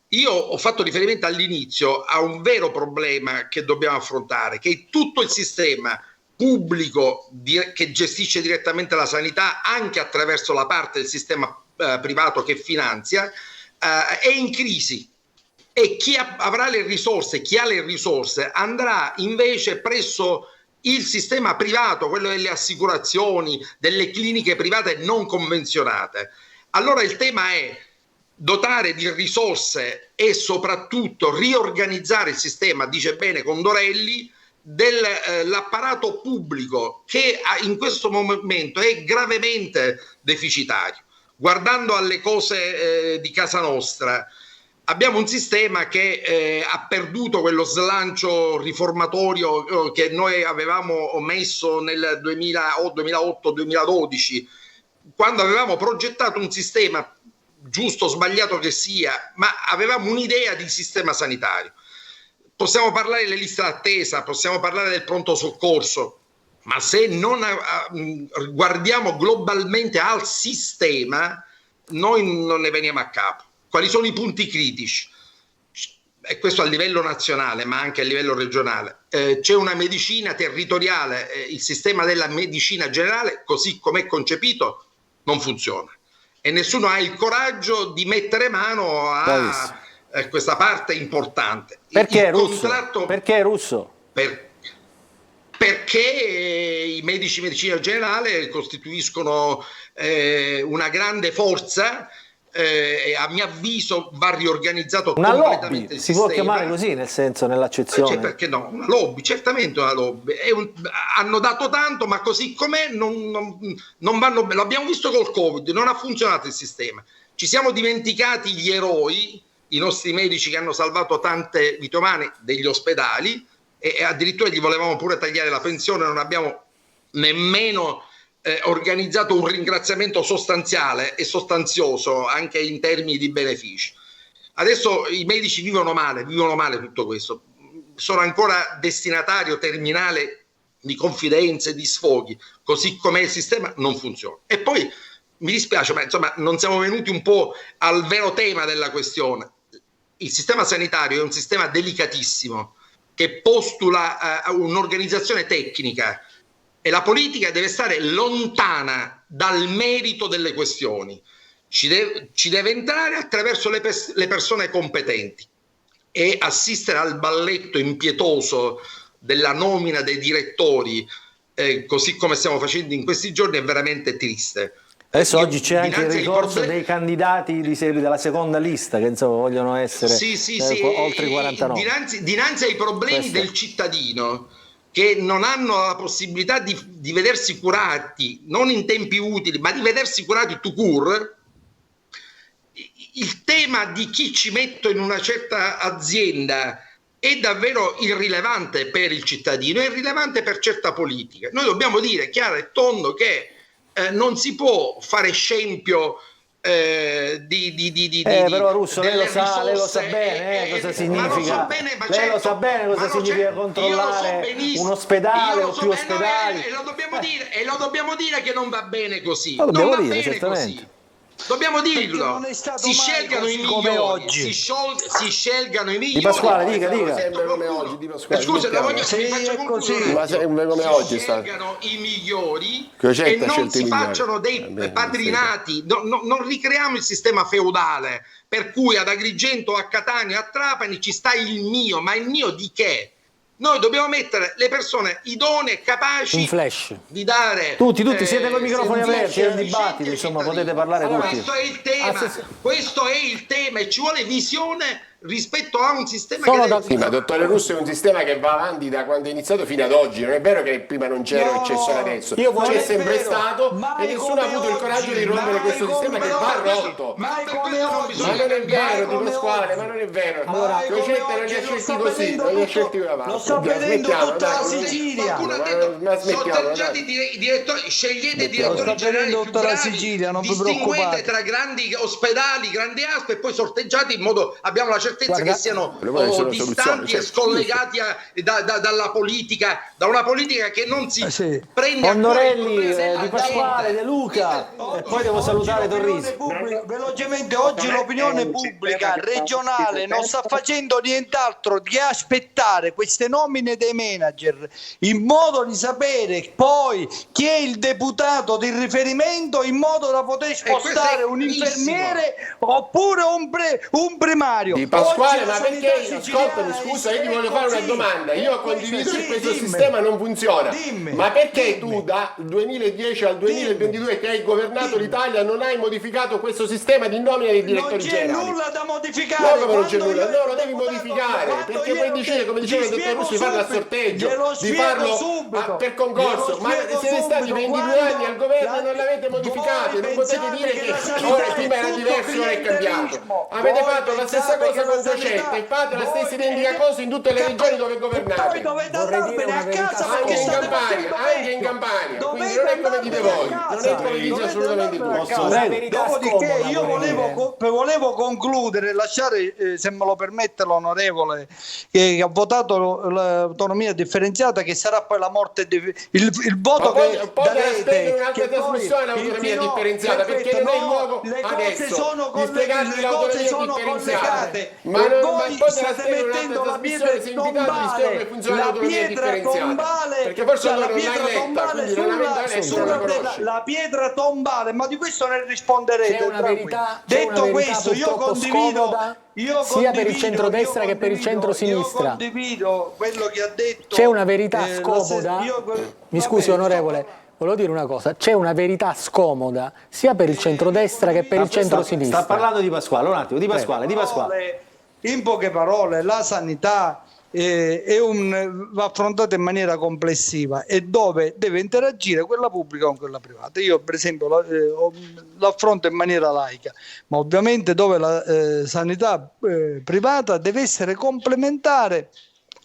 Speaker 9: Io ho fatto riferimento all'inizio a un vero problema che dobbiamo affrontare, che è tutto il sistema pubblico che gestisce direttamente la sanità anche attraverso la parte del sistema privato che finanzia, è in crisi. E chi avrà le risorse, chi ha le risorse, andrà invece presso il sistema privato, quello delle assicurazioni, delle cliniche private non convenzionate. Allora il tema è dotare di risorse e soprattutto riorganizzare il sistema, dice bene Condorelli, dell'apparato pubblico che in questo momento è gravemente deficitario. Guardando alle cose di casa nostra, abbiamo un sistema che ha perduto quello slancio riformatorio che noi avevamo messo nel 2008-2012, quando avevamo progettato un sistema, giusto o sbagliato che sia, ma avevamo un'idea di sistema sanitario. Possiamo parlare delle liste d'attesa, possiamo parlare del pronto soccorso, ma se non guardiamo globalmente al sistema, noi non ne veniamo a capo. Quali sono i punti critici? E questo a livello nazionale, ma anche a livello regionale. C'è una medicina territoriale, il sistema della medicina generale, così come è concepito, non funziona. E nessuno ha il coraggio di mettere mano a questa parte importante.
Speaker 1: Perché Russo? Perché Russo?
Speaker 9: Perché i medici di medicina generale costituiscono una grande forza e a mio avviso va riorganizzato
Speaker 1: una
Speaker 9: completamente
Speaker 1: lobby,
Speaker 9: il
Speaker 1: si
Speaker 9: sistema.
Speaker 1: può chiamare così, nel senso, nell'accezione.
Speaker 9: Perché no? Una lobby, certamente una lobby. Hanno dato tanto, ma così com'è non vanno bene. L'abbiamo visto col Covid, non ha funzionato il sistema. Ci siamo dimenticati gli eroi, i nostri medici che hanno salvato tante vite umane degli ospedali, e addirittura gli volevamo pure tagliare la pensione, non abbiamo nemmeno organizzato un ringraziamento sostanziale e sostanzioso anche in termini di benefici. Adesso i medici vivono male tutto questo, sono ancora destinatario terminale di confidenze, di sfoghi, così com'è il sistema non funziona. E poi mi dispiace, ma insomma non siamo venuti un po' al vero tema della questione. Il sistema sanitario è un sistema delicatissimo che postula un'organizzazione tecnica, e la politica deve stare lontana dal merito delle questioni, ci deve entrare attraverso le persone competenti, e assistere al balletto impietoso della nomina dei direttori, così come stiamo facendo in questi giorni, è veramente triste.
Speaker 1: Adesso oggi c'è anche il ricorso dei candidati della seconda lista che insomma vogliono essere oltre i 49.
Speaker 9: Dinanzi ai problemi del cittadino, che non hanno la possibilità di vedersi curati, non in tempi utili, ma di vedersi curati tout court, il tema di chi ci metto in una certa azienda è davvero irrilevante per il cittadino, è irrilevante per certa politica. Noi dobbiamo dire chiaro e tondo che non si può fare scempio
Speaker 1: però Russo, lei lo sa bene cosa significa. Lei lo sa bene cosa significa controllare un ospedale o più ospedali.
Speaker 9: E lo dobbiamo dire che non va bene così.
Speaker 1: Lo dobbiamo
Speaker 9: non va
Speaker 1: dire,
Speaker 9: bene
Speaker 1: certamente.
Speaker 9: così. Dobbiamo dirlo, si scelgano i migliori, si scelgano i migliori.
Speaker 1: Di Pasquale, dica.
Speaker 17: Sempre come oggi, Di Pasquale.
Speaker 9: Scusa, mi faccio concludere.
Speaker 17: Ma sempre come oggi
Speaker 9: si scelgano i migliori
Speaker 17: Crocetta
Speaker 9: e non si
Speaker 17: migliori.
Speaker 9: facciano dei padrinati, non ricriamo il sistema feudale, per cui ad Agrigento, a Catania, a Trapani ci sta il mio, ma il mio di che? Noi dobbiamo mettere le persone idonee, capaci di dare...
Speaker 1: Tutti, siete con i microfoni aperti, è un dibattito, insomma, potete parlare tutti.
Speaker 9: Questo è il tema e ci vuole visione rispetto a un sistema
Speaker 17: Sì, ma dottore Russo, è un sistema che va avanti da quando è iniziato fino ad oggi. Non è vero che prima non c'era e c'è solo adesso. C'è sempre stato e nessuno ha avuto il coraggio di rompere questo sistema che va rotto. Ma non è vero, Di Pasquale, ma non è vero. Crocetta non li ha scelti così, non li ha scelti avanti.
Speaker 19: Lo sto vedendo tutta la Sicilia.
Speaker 9: Sono taggiati direttori, scegliete direttori generali più bravi, distinguete tra grandi ospedali, grandi ASP e poi sorteggiati in modo, abbiamo la certezza che siano distanti e scollegati dalla politica, da una politica che non si prende
Speaker 1: Condorelli,
Speaker 9: a cuore
Speaker 1: Di Pasquale, De Luca, e poi devo salutare Torrisi.
Speaker 19: Velocemente, oggi l'opinione pubblica regionale non sta facendo nient'altro che aspettare queste nomine dei manager in modo di sapere poi chi è il deputato di riferimento, in modo da poter spostare un infermiere oppure un primario.
Speaker 17: Di Pasquale, ma perché? Ascoltami, scusa, io ti voglio fare una domanda. Io condivido che questo sistema non funziona, ma perché tu dal 2010 al 2022 che hai governato l'Italia non hai modificato questo sistema di nomina dei direttori generali?
Speaker 19: Non c'è nulla da modificare.
Speaker 17: No, come non c'è nulla? No, lo devi modificare, perché poi decide, come diceva il dottor Russi, di farlo a sorteggio, di farlo per concorso. Ma siete stati 22 anni al governo e non l'avete modificato, non potete dire che ora prima era diverso, ora è cambiato. Avete fatto la stessa cosa con Docetta e fate la stessa identica cosa in tutte le regioni dove governate.
Speaker 19: Vorrei dire a casa
Speaker 17: anche in Campania, quindi non è come dite voi, non è come dite assolutamente tu.
Speaker 19: Dopodiché io volevo concludere, lasciare, se me lo permette l'onorevole che ha votato l'autonomia differenziata, che sarà poi la morte il voto che darete,
Speaker 17: un'altra trasmissione l'autonomia differenziata, perché non è il luogo adesso di spiegarvi l'autonomia differenziata, ma poi state mettendo la pietra tombale, perché forse non l'hai letta, quindi non l'avete letta, non la conosci.
Speaker 19: La pietra tombale, ma di questo ne risponderete.
Speaker 15: C'è una verità,
Speaker 19: detto questo, io condivido
Speaker 15: sia per il centrodestra che per il centrosinistra.
Speaker 19: Io condivido quello che ha detto.
Speaker 15: C'è una verità scomoda. Mi scusi onorevole, volevo dire una cosa, c'è una verità scomoda sia per il centrodestra che per il centrosinistra.
Speaker 1: Sta parlando Di Pasquale, un attimo, Di Pasquale.
Speaker 19: In poche parole, la sanità va affrontata in maniera complessiva e dove deve interagire quella pubblica con quella privata. Io per esempio l'affronto in maniera laica, ma ovviamente dove la sanità privata deve essere complementare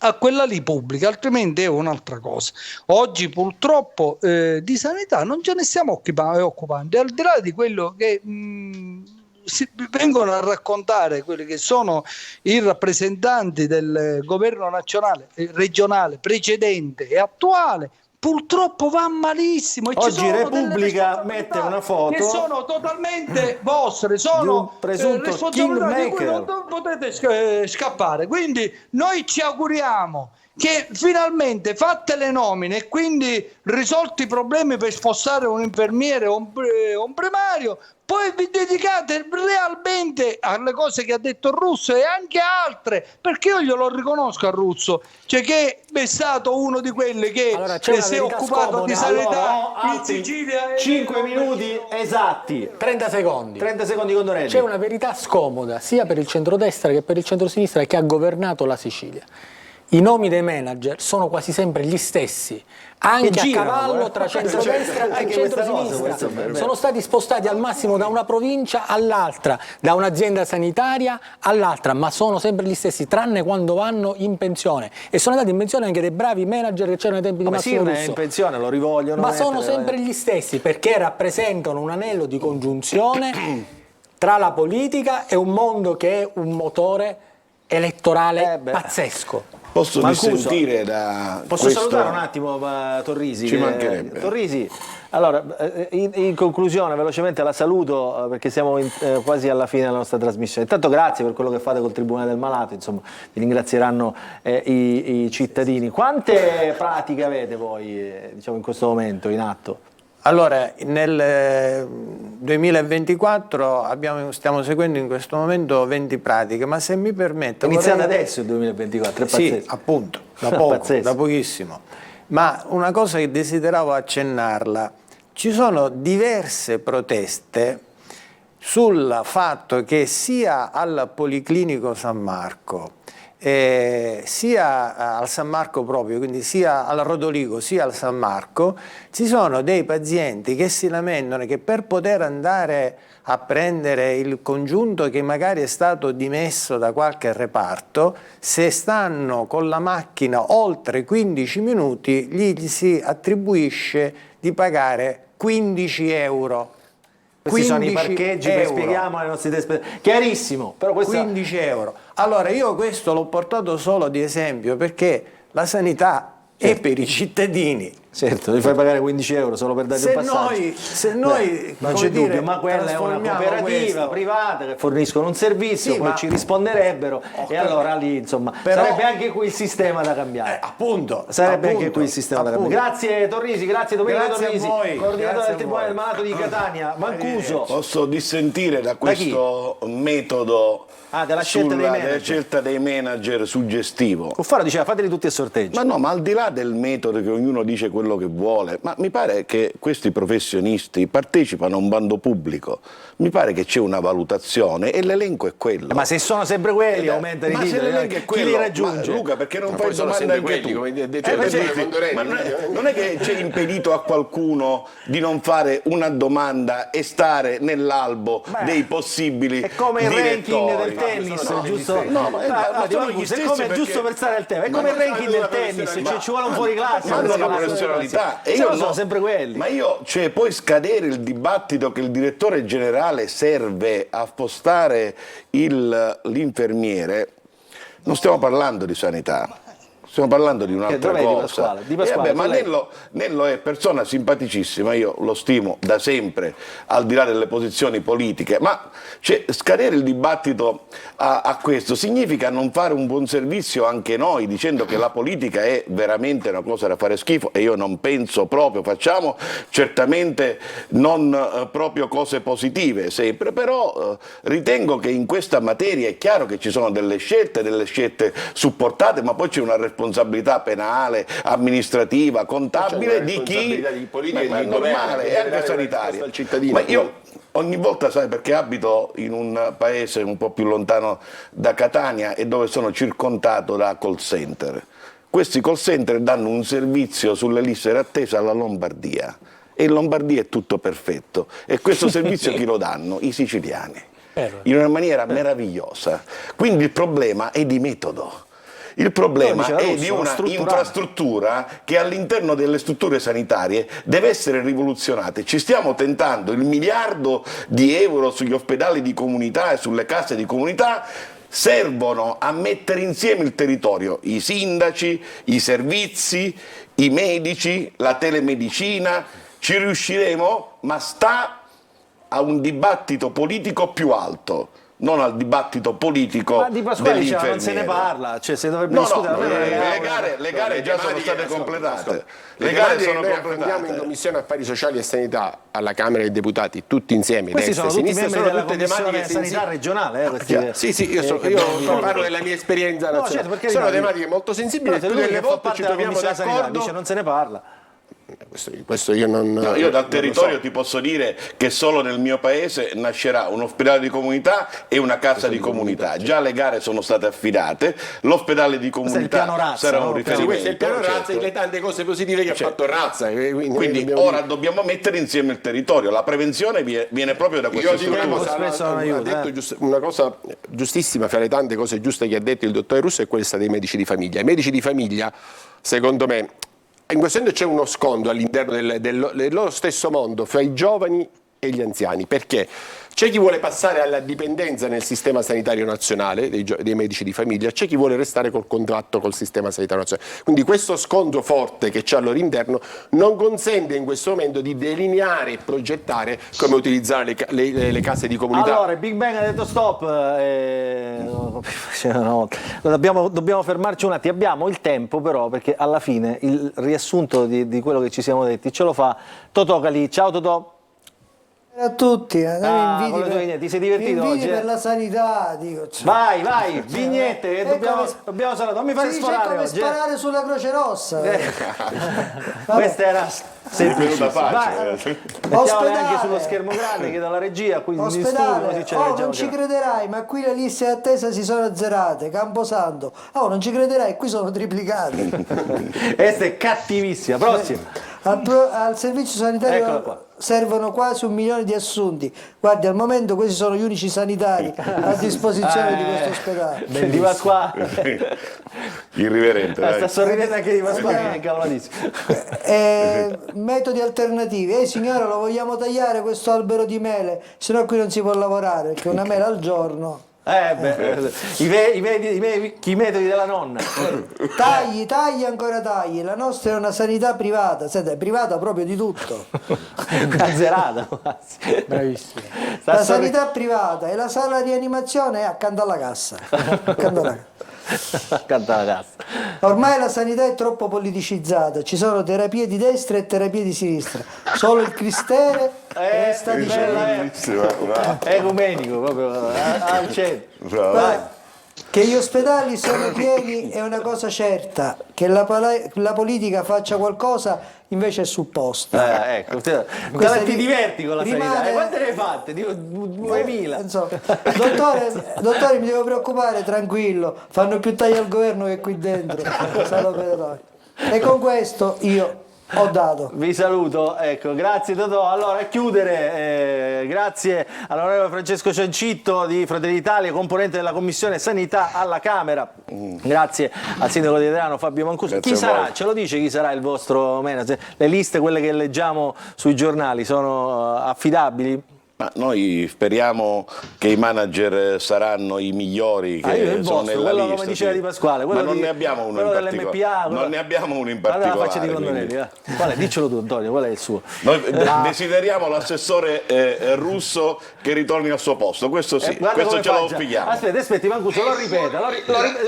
Speaker 19: a quella lì pubblica, altrimenti è un'altra cosa. Oggi purtroppo di sanità non ce ne stiamo occupando, al di là di quello che vengono a raccontare quelli che sono i rappresentanti del governo nazionale, regionale, precedente e attuale. Purtroppo va malissimo.
Speaker 1: Oggi Repubblica mette una foto
Speaker 19: che sono totalmente vostre, sono responsabilità di cui non potete scappare. Quindi noi ci auguriamo che finalmente, fatte le nomine e quindi risolti i problemi per spostare un infermiere o un primario, poi vi dedicate realmente alle cose che ha detto il Russo e anche altre, perché io glielo riconosco a Russo, cioè che è stato uno di quelli che si è occupato di sanità in Sicilia.
Speaker 1: 5 minuti esatti.
Speaker 15: 30 secondi.
Speaker 1: 30 secondi con Donelli.
Speaker 15: C'è una verità scomoda sia per il centrodestra che per il centrosinistra che ha governato la Sicilia. I nomi dei manager sono quasi sempre gli stessi, anche a cavallo tra centrodestra e centrosinistra. Sono stati spostati al massimo da una provincia all'altra, da un'azienda sanitaria all'altra, ma sono sempre gli stessi, tranne quando vanno in pensione. E sono andati in pensione anche dei bravi manager che c'erano ai tempi di Massimo Russo.
Speaker 1: Ma in pensione lo rivogliono.
Speaker 15: Ma sono sempre gli stessi, perché rappresentano un anello di congiunzione tra la politica e un mondo che è un motore elettorale pazzesco.
Speaker 18: Posso dissentire da
Speaker 1: Posso
Speaker 18: questo?
Speaker 1: salutare un attimo Torrisi?
Speaker 18: Ci mancherebbe.
Speaker 1: Torrisi, allora, in conclusione, velocemente la saluto perché siamo quasi alla fine della nostra trasmissione. Intanto grazie per quello che fate col Tribunale del Malato, insomma, vi ringrazieranno i cittadini. Quante pratiche avete voi, diciamo, in questo momento in atto?
Speaker 21: Allora, nel 2024 stiamo seguendo in questo momento 20 pratiche, ma se mi permette...
Speaker 1: Iniziate adesso il 2024, è pazzesco.
Speaker 21: Sì, appunto, da pochissimo. Ma una cosa che desideravo accennarla, ci sono diverse proteste sul fatto che sia al Policlinico San Marco, sia al San Marco proprio, quindi sia al Rodoligo sia al San Marco, ci sono dei pazienti che si lamentano che per poter andare a prendere il congiunto che magari è stato dimesso da qualche reparto, se stanno con la macchina oltre 15 minuti gli si attribuisce di pagare 15 euro.
Speaker 1: Questi sono i parcheggi, che spieghiamo ai nostri telespettatori. Chiarissimo, però questo...
Speaker 21: 15 euro. Allora io questo l'ho portato solo di esempio perché la sanità e per i cittadini.
Speaker 1: Certo, li fai pagare 15 euro solo per dargli un passaggio.
Speaker 21: Se noi
Speaker 1: non c'è dubbio, ma quella è una cooperativa privata che forniscono un servizio,
Speaker 21: Sì,
Speaker 1: poi
Speaker 21: ma
Speaker 1: ci risponderebero e allora lì insomma sarebbe anche qui il sistema da cambiare.
Speaker 21: Appunto.
Speaker 1: Sarebbe anche qui il sistema da cambiare. Grazie Torrisi, grazie Domenico
Speaker 21: Grazie a
Speaker 1: Torrisi,
Speaker 21: voi,
Speaker 1: coordinatore
Speaker 21: grazie
Speaker 1: del
Speaker 21: a
Speaker 1: Tribunale del
Speaker 21: voi.
Speaker 1: Malato di Catania. Mancuso.
Speaker 18: Posso dissentire da questo metodo
Speaker 1: della scelta dei manager.
Speaker 18: della scelta dei manager suggestivo.
Speaker 1: Cuffaro diceva fateli tutti a sorteggio.
Speaker 18: Ma no, ma al di là del metodo che ognuno dice quello che vuole, ma mi pare che questi professionisti partecipano a un bando pubblico, mi pare che c'è una valutazione e l'elenco è quello.
Speaker 1: Ma se sono sempre quelli aumentano i
Speaker 18: Ma se
Speaker 1: titoli,
Speaker 18: l'elenco è
Speaker 1: chi
Speaker 18: quello,
Speaker 1: li raggiunge?
Speaker 18: ma Luca, perché non
Speaker 17: Ma
Speaker 18: fai
Speaker 17: poi sono
Speaker 18: domanda
Speaker 17: sempre
Speaker 18: anche
Speaker 17: quelli,
Speaker 18: tu?
Speaker 17: come detto il dottore Condorelli.
Speaker 18: Ma non è che c'è impedito a qualcuno di non fare una domanda e stare nell'albo dei possibili
Speaker 1: è come il ranking del tennis, giusto?
Speaker 18: No, ma sono gli
Speaker 1: è
Speaker 18: stessi
Speaker 1: come
Speaker 18: perché-
Speaker 1: giusto per stare al tema, è
Speaker 18: Ma
Speaker 1: come il
Speaker 18: non
Speaker 1: ranking
Speaker 18: c'è
Speaker 1: del
Speaker 18: una
Speaker 1: tennis,
Speaker 18: professionalità.
Speaker 1: ci vuole un fuoriclasse.
Speaker 18: Ma
Speaker 1: per
Speaker 18: non
Speaker 1: fare
Speaker 18: una
Speaker 1: la
Speaker 18: professionalità.
Speaker 1: E io sono sempre quelli.
Speaker 18: Ma io, cioè, poi scadere il dibattito che il direttore generale serve a spostare l'infermiere, non stiamo parlando di sanità. Stiamo parlando di un'altra
Speaker 1: dov'è
Speaker 18: cosa.
Speaker 1: Di Pasquale,
Speaker 18: ma
Speaker 1: lei-
Speaker 18: Nello è persona simpaticissima, io lo stimo da sempre, al di là delle posizioni politiche, ma cioè, scadere il dibattito a questo significa non fare un buon servizio anche noi, dicendo che la politica è veramente una cosa da fare schifo, e io non penso proprio, facciamo certamente non proprio cose positive sempre, però ritengo che in questa materia è chiaro che ci sono delle scelte supportate, ma poi c'è una responsabilità penale, amministrativa, contabile di chi
Speaker 17: politica
Speaker 18: ma
Speaker 17: e
Speaker 18: è
Speaker 17: di governo,
Speaker 18: normale,
Speaker 17: di
Speaker 18: e anche
Speaker 17: dare
Speaker 18: sanitaria.
Speaker 17: al cittadino.
Speaker 18: Ma io ogni volta, sai, perché abito in un paese un po' più lontano da Catania e dove sono circondato da call center. Questi call center danno un servizio sulle liste d'attesa alla Lombardia, e in Lombardia è tutto perfetto, e questo servizio chi lo danno? I siciliani, in una maniera meravigliosa. Quindi il problema è di metodo. Il problema è di una infrastruttura che all'interno delle strutture sanitarie deve essere rivoluzionata. Ci stiamo tentando, il miliardo di euro sugli ospedali di comunità e sulle case di comunità servono a mettere insieme il territorio, i sindaci, i servizi, i medici, la telemedicina. Ci riusciremo, ma sta a un dibattito politico più alto, non al dibattito politico
Speaker 1: Ma di Pasquale diceva, non se ne
Speaker 18: dell'infermiere.
Speaker 1: parla, cioè se dovrebbe
Speaker 18: No,
Speaker 1: discutere
Speaker 18: no, le gare già sono state completate. Le gare sono
Speaker 17: noi affrontiamo in
Speaker 18: completate.
Speaker 17: Commissione Affari Sociali e Sanità alla Camera dei Deputati, tutti insieme,
Speaker 1: Questi
Speaker 17: destra
Speaker 1: sono
Speaker 17: e
Speaker 1: tutti
Speaker 17: sinistra,
Speaker 1: membri della
Speaker 17: tutte tematiche
Speaker 1: Commissione Sanità regionale. Questi
Speaker 17: Sì, io parlo della mia esperienza
Speaker 1: No,
Speaker 17: nazionale.
Speaker 1: certo, perché
Speaker 17: Sono
Speaker 1: rimane-
Speaker 17: tematiche molto sensibili e
Speaker 1: Però se
Speaker 17: più
Speaker 1: lui
Speaker 17: delle
Speaker 1: che fa
Speaker 17: volte
Speaker 1: parte
Speaker 17: ci
Speaker 1: della
Speaker 17: troviamo
Speaker 1: Commissione Sanità
Speaker 17: d'accordo.
Speaker 1: dice non se ne parla.
Speaker 17: Questo io non.
Speaker 18: No, io dal territorio ti posso dire che solo nel mio paese nascerà un ospedale di comunità e una casa di comunità. Già le gare sono state affidate, l'ospedale di comunità sarà un riferimento.
Speaker 17: Sì, questo è il piano Razza
Speaker 18: certo.
Speaker 17: e le tante cose positive che ha fatto Razza.
Speaker 18: Quindi ora dobbiamo mettere insieme il territorio, la prevenzione viene proprio da queste
Speaker 17: Io dico una
Speaker 18: strutture.
Speaker 17: cosa, ha detto una cosa giustissima, fra le tante cose giuste che ha detto il dottore Russo, è questa dei medici di famiglia. I medici di famiglia, secondo me, in questo momento c'è uno scontro all'interno del loro stesso mondo fra i giovani e gli anziani, perché c'è chi vuole passare alla dipendenza nel sistema sanitario nazionale dei medici di famiglia, c'è chi vuole restare col contratto col sistema sanitario nazionale. Quindi questo scontro forte che c'è al loro interno non consente in questo momento di delineare e progettare come utilizzare le case di comunità.
Speaker 1: Allora, il Big Bang ha detto stop, no, dobbiamo fermarci un attimo, abbiamo il tempo però, perché alla fine il riassunto di quello che ci siamo detti ce lo fa Totò Calì. Ciao Totò.
Speaker 4: A tutti,
Speaker 1: ti sei divertito
Speaker 4: inviti
Speaker 1: oggi?
Speaker 4: Per la sanità, dico.
Speaker 1: Vai, vignette, dobbiamo salare, non mi fare
Speaker 4: si
Speaker 1: sforare
Speaker 4: dice come
Speaker 1: oggi.
Speaker 4: sparare sulla Croce Rossa.
Speaker 1: Questa era
Speaker 18: Venuta facile.
Speaker 1: Mettiamola
Speaker 4: Ospedale.
Speaker 1: anche sullo schermo grande che dalla regia qui in studio,
Speaker 4: Ospedale,
Speaker 1: così ce la leggiamo
Speaker 4: non ci
Speaker 1: che-
Speaker 4: crederai, ma qui le liste di attesa si sono azzerate. Camposanto, non ci crederai, qui sono triplicate.
Speaker 1: Questa è cattivissima. Prossimo.
Speaker 4: Al servizio
Speaker 1: Eccola
Speaker 4: sanitario
Speaker 1: qua.
Speaker 4: servono quasi 1 milione di assunti. Guardi, al momento questi sono gli unici sanitari a disposizione di questo ospedale.
Speaker 1: Di Pasquale.
Speaker 18: Irriverente. dai.
Speaker 1: Sta sorridendo anche di Pasquale, che è incavolatissimo.
Speaker 4: Metodi alternativi. Signora, lo vogliamo tagliare questo albero di mele, sennò qui non si può lavorare, perché una mela al giorno.
Speaker 1: I metodi della nonna.
Speaker 4: Tagli, ancora tagli. La nostra è una sanità privata, senta, è privata proprio di tutto.
Speaker 1: Azzerata quasi.
Speaker 15: Bravissimo.
Speaker 4: La sanità privata e la sala di rianimazione è accanto alla cassa. Accanto alla
Speaker 1: cassa.
Speaker 4: Ormai la sanità è troppo politicizzata, ci sono terapie di destra e terapie di sinistra. Solo il Cristere resta di
Speaker 1: ecumenico proprio al centro.
Speaker 4: Che gli ospedali sono pieni è una cosa certa, che la politica faccia qualcosa invece è supposta.
Speaker 1: Ecco, ti diverti con la sanità. Quante ne hai fatte? 2000.
Speaker 4: Dottore, mi devo preoccupare, tranquillo, fanno più tagli al governo che qui dentro. E con questo io ho dato.
Speaker 1: Vi saluto, ecco, grazie Totò. Allora, a chiudere, grazie all'onorevole Francesco Ciancitto di Fratelli d'Italia, componente della Commissione Sanità alla Camera. Grazie al sindaco di Adrano Fabio Mancuso. Chi sarà? Ce lo dice chi sarà il vostro manager? Le liste, quelle che leggiamo sui giornali, sono affidabili?
Speaker 18: Ma noi speriamo che i manager saranno i migliori che sono nella lista.
Speaker 1: Come diceva Di Pasquale,
Speaker 18: ma non ne abbiamo uno in particolare. Non ne abbiamo uno in particolare.
Speaker 1: Guarda la faccia di Condorelli. Qual è? Diccelo tu, Antonio, qual è il suo?
Speaker 18: Noi desideriamo l'assessore Russo che ritorni al suo posto, questo sì, questo ce lo auspichiamo.
Speaker 1: Aspetti, Mancuso, lo ripeta.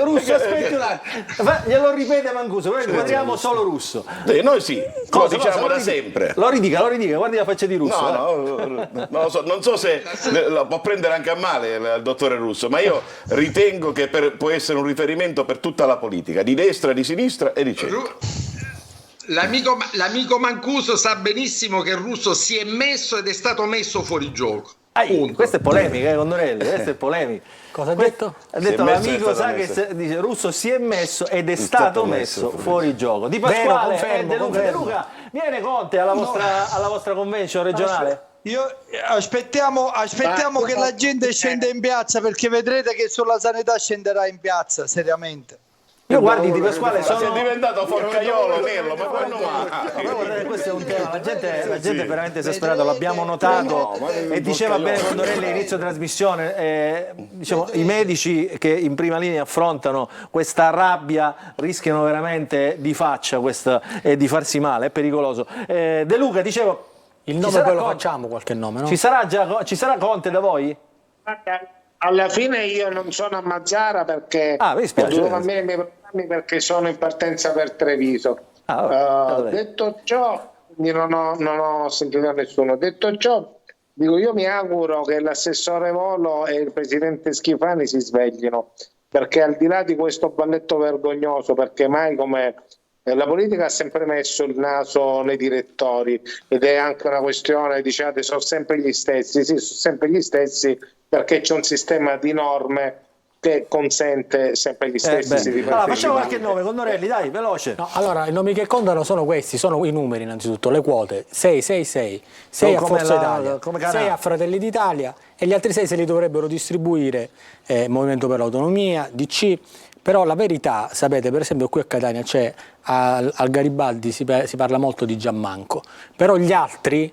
Speaker 1: Russo, aspetti un attimo. Glielo ripete Mancuso, noi vogliamo solo Russo.
Speaker 18: Noi sì, lo diciamo da sempre.
Speaker 1: Lo ridica, guardi la faccia di Russo.
Speaker 18: No, non lo so. Non so se lo può prendere anche a male il dottore Russo, ma io ritengo che può essere un riferimento per tutta la politica, di destra, di sinistra e di centro.
Speaker 9: L'amico Mancuso sa benissimo che il Russo si è messo ed è stato messo fuori gioco.
Speaker 1: Questa è polemica, Condorelli, questa è polemica.
Speaker 15: Cosa ha detto?
Speaker 1: Ha detto l'amico sa che dice Russo si è messo ed è stato messo fuori gioco. Di Pasquale, De Luca, viene Conte alla vostra convention regionale?
Speaker 19: Aspettiamo che la gente scenda in piazza, perché vedrete che sulla sanità scenderà in piazza seriamente.
Speaker 1: Io guardi Di Pasquale
Speaker 18: è diventato forcaiolo Nello, ma quando mai?
Speaker 1: Questo è un tema, la gente è veramente esasperata, l'abbiamo notato e diceva bene Condorelli all'inizio trasmissione, diciamo, i medici che in prima linea affrontano questa rabbia rischiano veramente di faccia e di farsi male, è pericoloso. De Luca, dicevo,
Speaker 15: il nome poi lo facciamo, qualche nome, no?
Speaker 1: Ci sarà Conte da voi?
Speaker 20: Alla fine io non sono a Mazara perché
Speaker 1: mi spiace,
Speaker 20: ho dovuto i miei programmi perché sono in partenza per Treviso. Detto ciò, non ho sentito nessuno. Detto ciò, dico, io mi auguro che l'assessore Volo e il presidente Schifani si sveglino, perché al di là di questo balletto vergognoso, perché mai come la politica ha sempre messo il naso nei direttori ed è anche una questione, diciate, sono sempre gli stessi, sì, sono sempre gli stessi, perché c'è un sistema di norme che consente sempre gli stessi di
Speaker 1: allora, facciamo qualche nome, Condorelli, dai, veloce.
Speaker 15: No, allora, i nomi che contano sono questi, sono i numeri innanzitutto, le quote, 6 a Forza Italia, 6 a Fratelli d'Italia e gli altri 6 se li dovrebbero distribuire Movimento per l'Autonomia, DC. Però la verità, sapete, per esempio qui a Catania c'è al Garibaldi si parla molto di Giammanco, però gli altri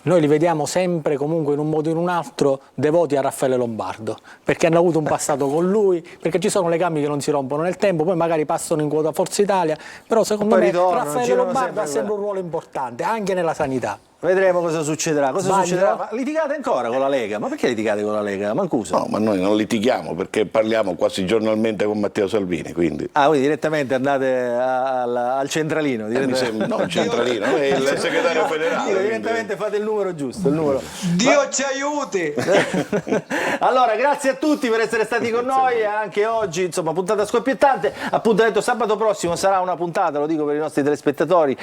Speaker 15: noi li vediamo sempre comunque in un modo o in un altro devoti a Raffaele Lombardo, perché hanno avuto un passato con lui, perché ci sono legami che non si rompono nel tempo, poi magari passano in quota Forza Italia, però secondo me Raffaele Lombardo ha sempre un ruolo importante, anche nella sanità.
Speaker 1: Vedremo cosa succederà. Ma litigate ancora con la Lega? Ma perché litigate con la Lega? Mancuso?
Speaker 18: No, ma noi non litighiamo perché parliamo quasi giornalmente con Matteo Salvini. Quindi
Speaker 1: direttamente andate al centralino?
Speaker 18: No, il centralino, è il segretario federale.
Speaker 1: Direttamente fate il numero giusto.
Speaker 19: Dio ci aiuti!
Speaker 1: Allora, grazie a tutti per essere stati con noi. Anche oggi, insomma, puntata scoppiettante. Appuntamento sabato prossimo sarà una puntata, lo dico per i nostri telespettatori,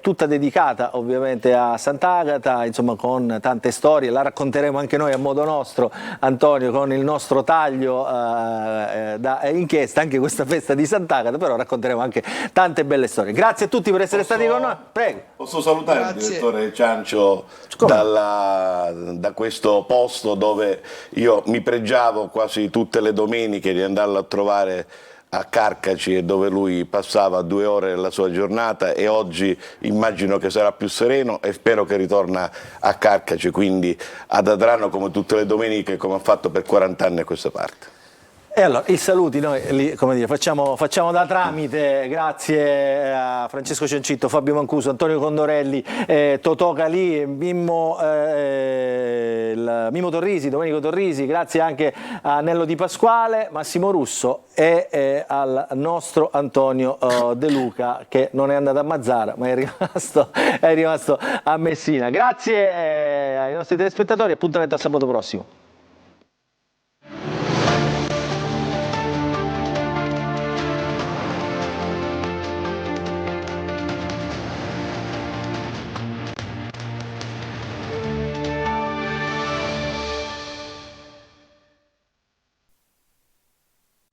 Speaker 1: tutta dedicata ovviamente a Sant'Agata, insomma, con tante storie, la racconteremo anche noi a modo nostro, Antonio, con il nostro taglio da inchiesta, anche questa festa di Sant'Agata, però racconteremo anche tante belle storie. Grazie a tutti per essere stati con noi. Prego.
Speaker 18: Posso salutare il direttore Ciancio da questo posto dove io mi pregiavo quasi tutte le domeniche di andarlo a trovare a Carcaci e dove lui passava 2 ore della sua giornata, e oggi immagino che sarà più sereno e spero che ritorna a Carcaci, quindi ad Adrano come tutte le domeniche, come ha fatto per 40 anni a questa parte.
Speaker 1: E allora, i saluti noi come dire, facciamo da tramite, grazie a Francesco Ciancitto, Fabio Mancuso, Antonio Condorelli, Totò Calì, Mimmo Torrisi, Domenico Torrisi, grazie anche a Nello Di Pasquale, Massimo Russo e al nostro Antonio De Luca, che non è andato a Mazzara ma è rimasto a Messina. Grazie ai nostri telespettatori, appuntamento a sabato prossimo.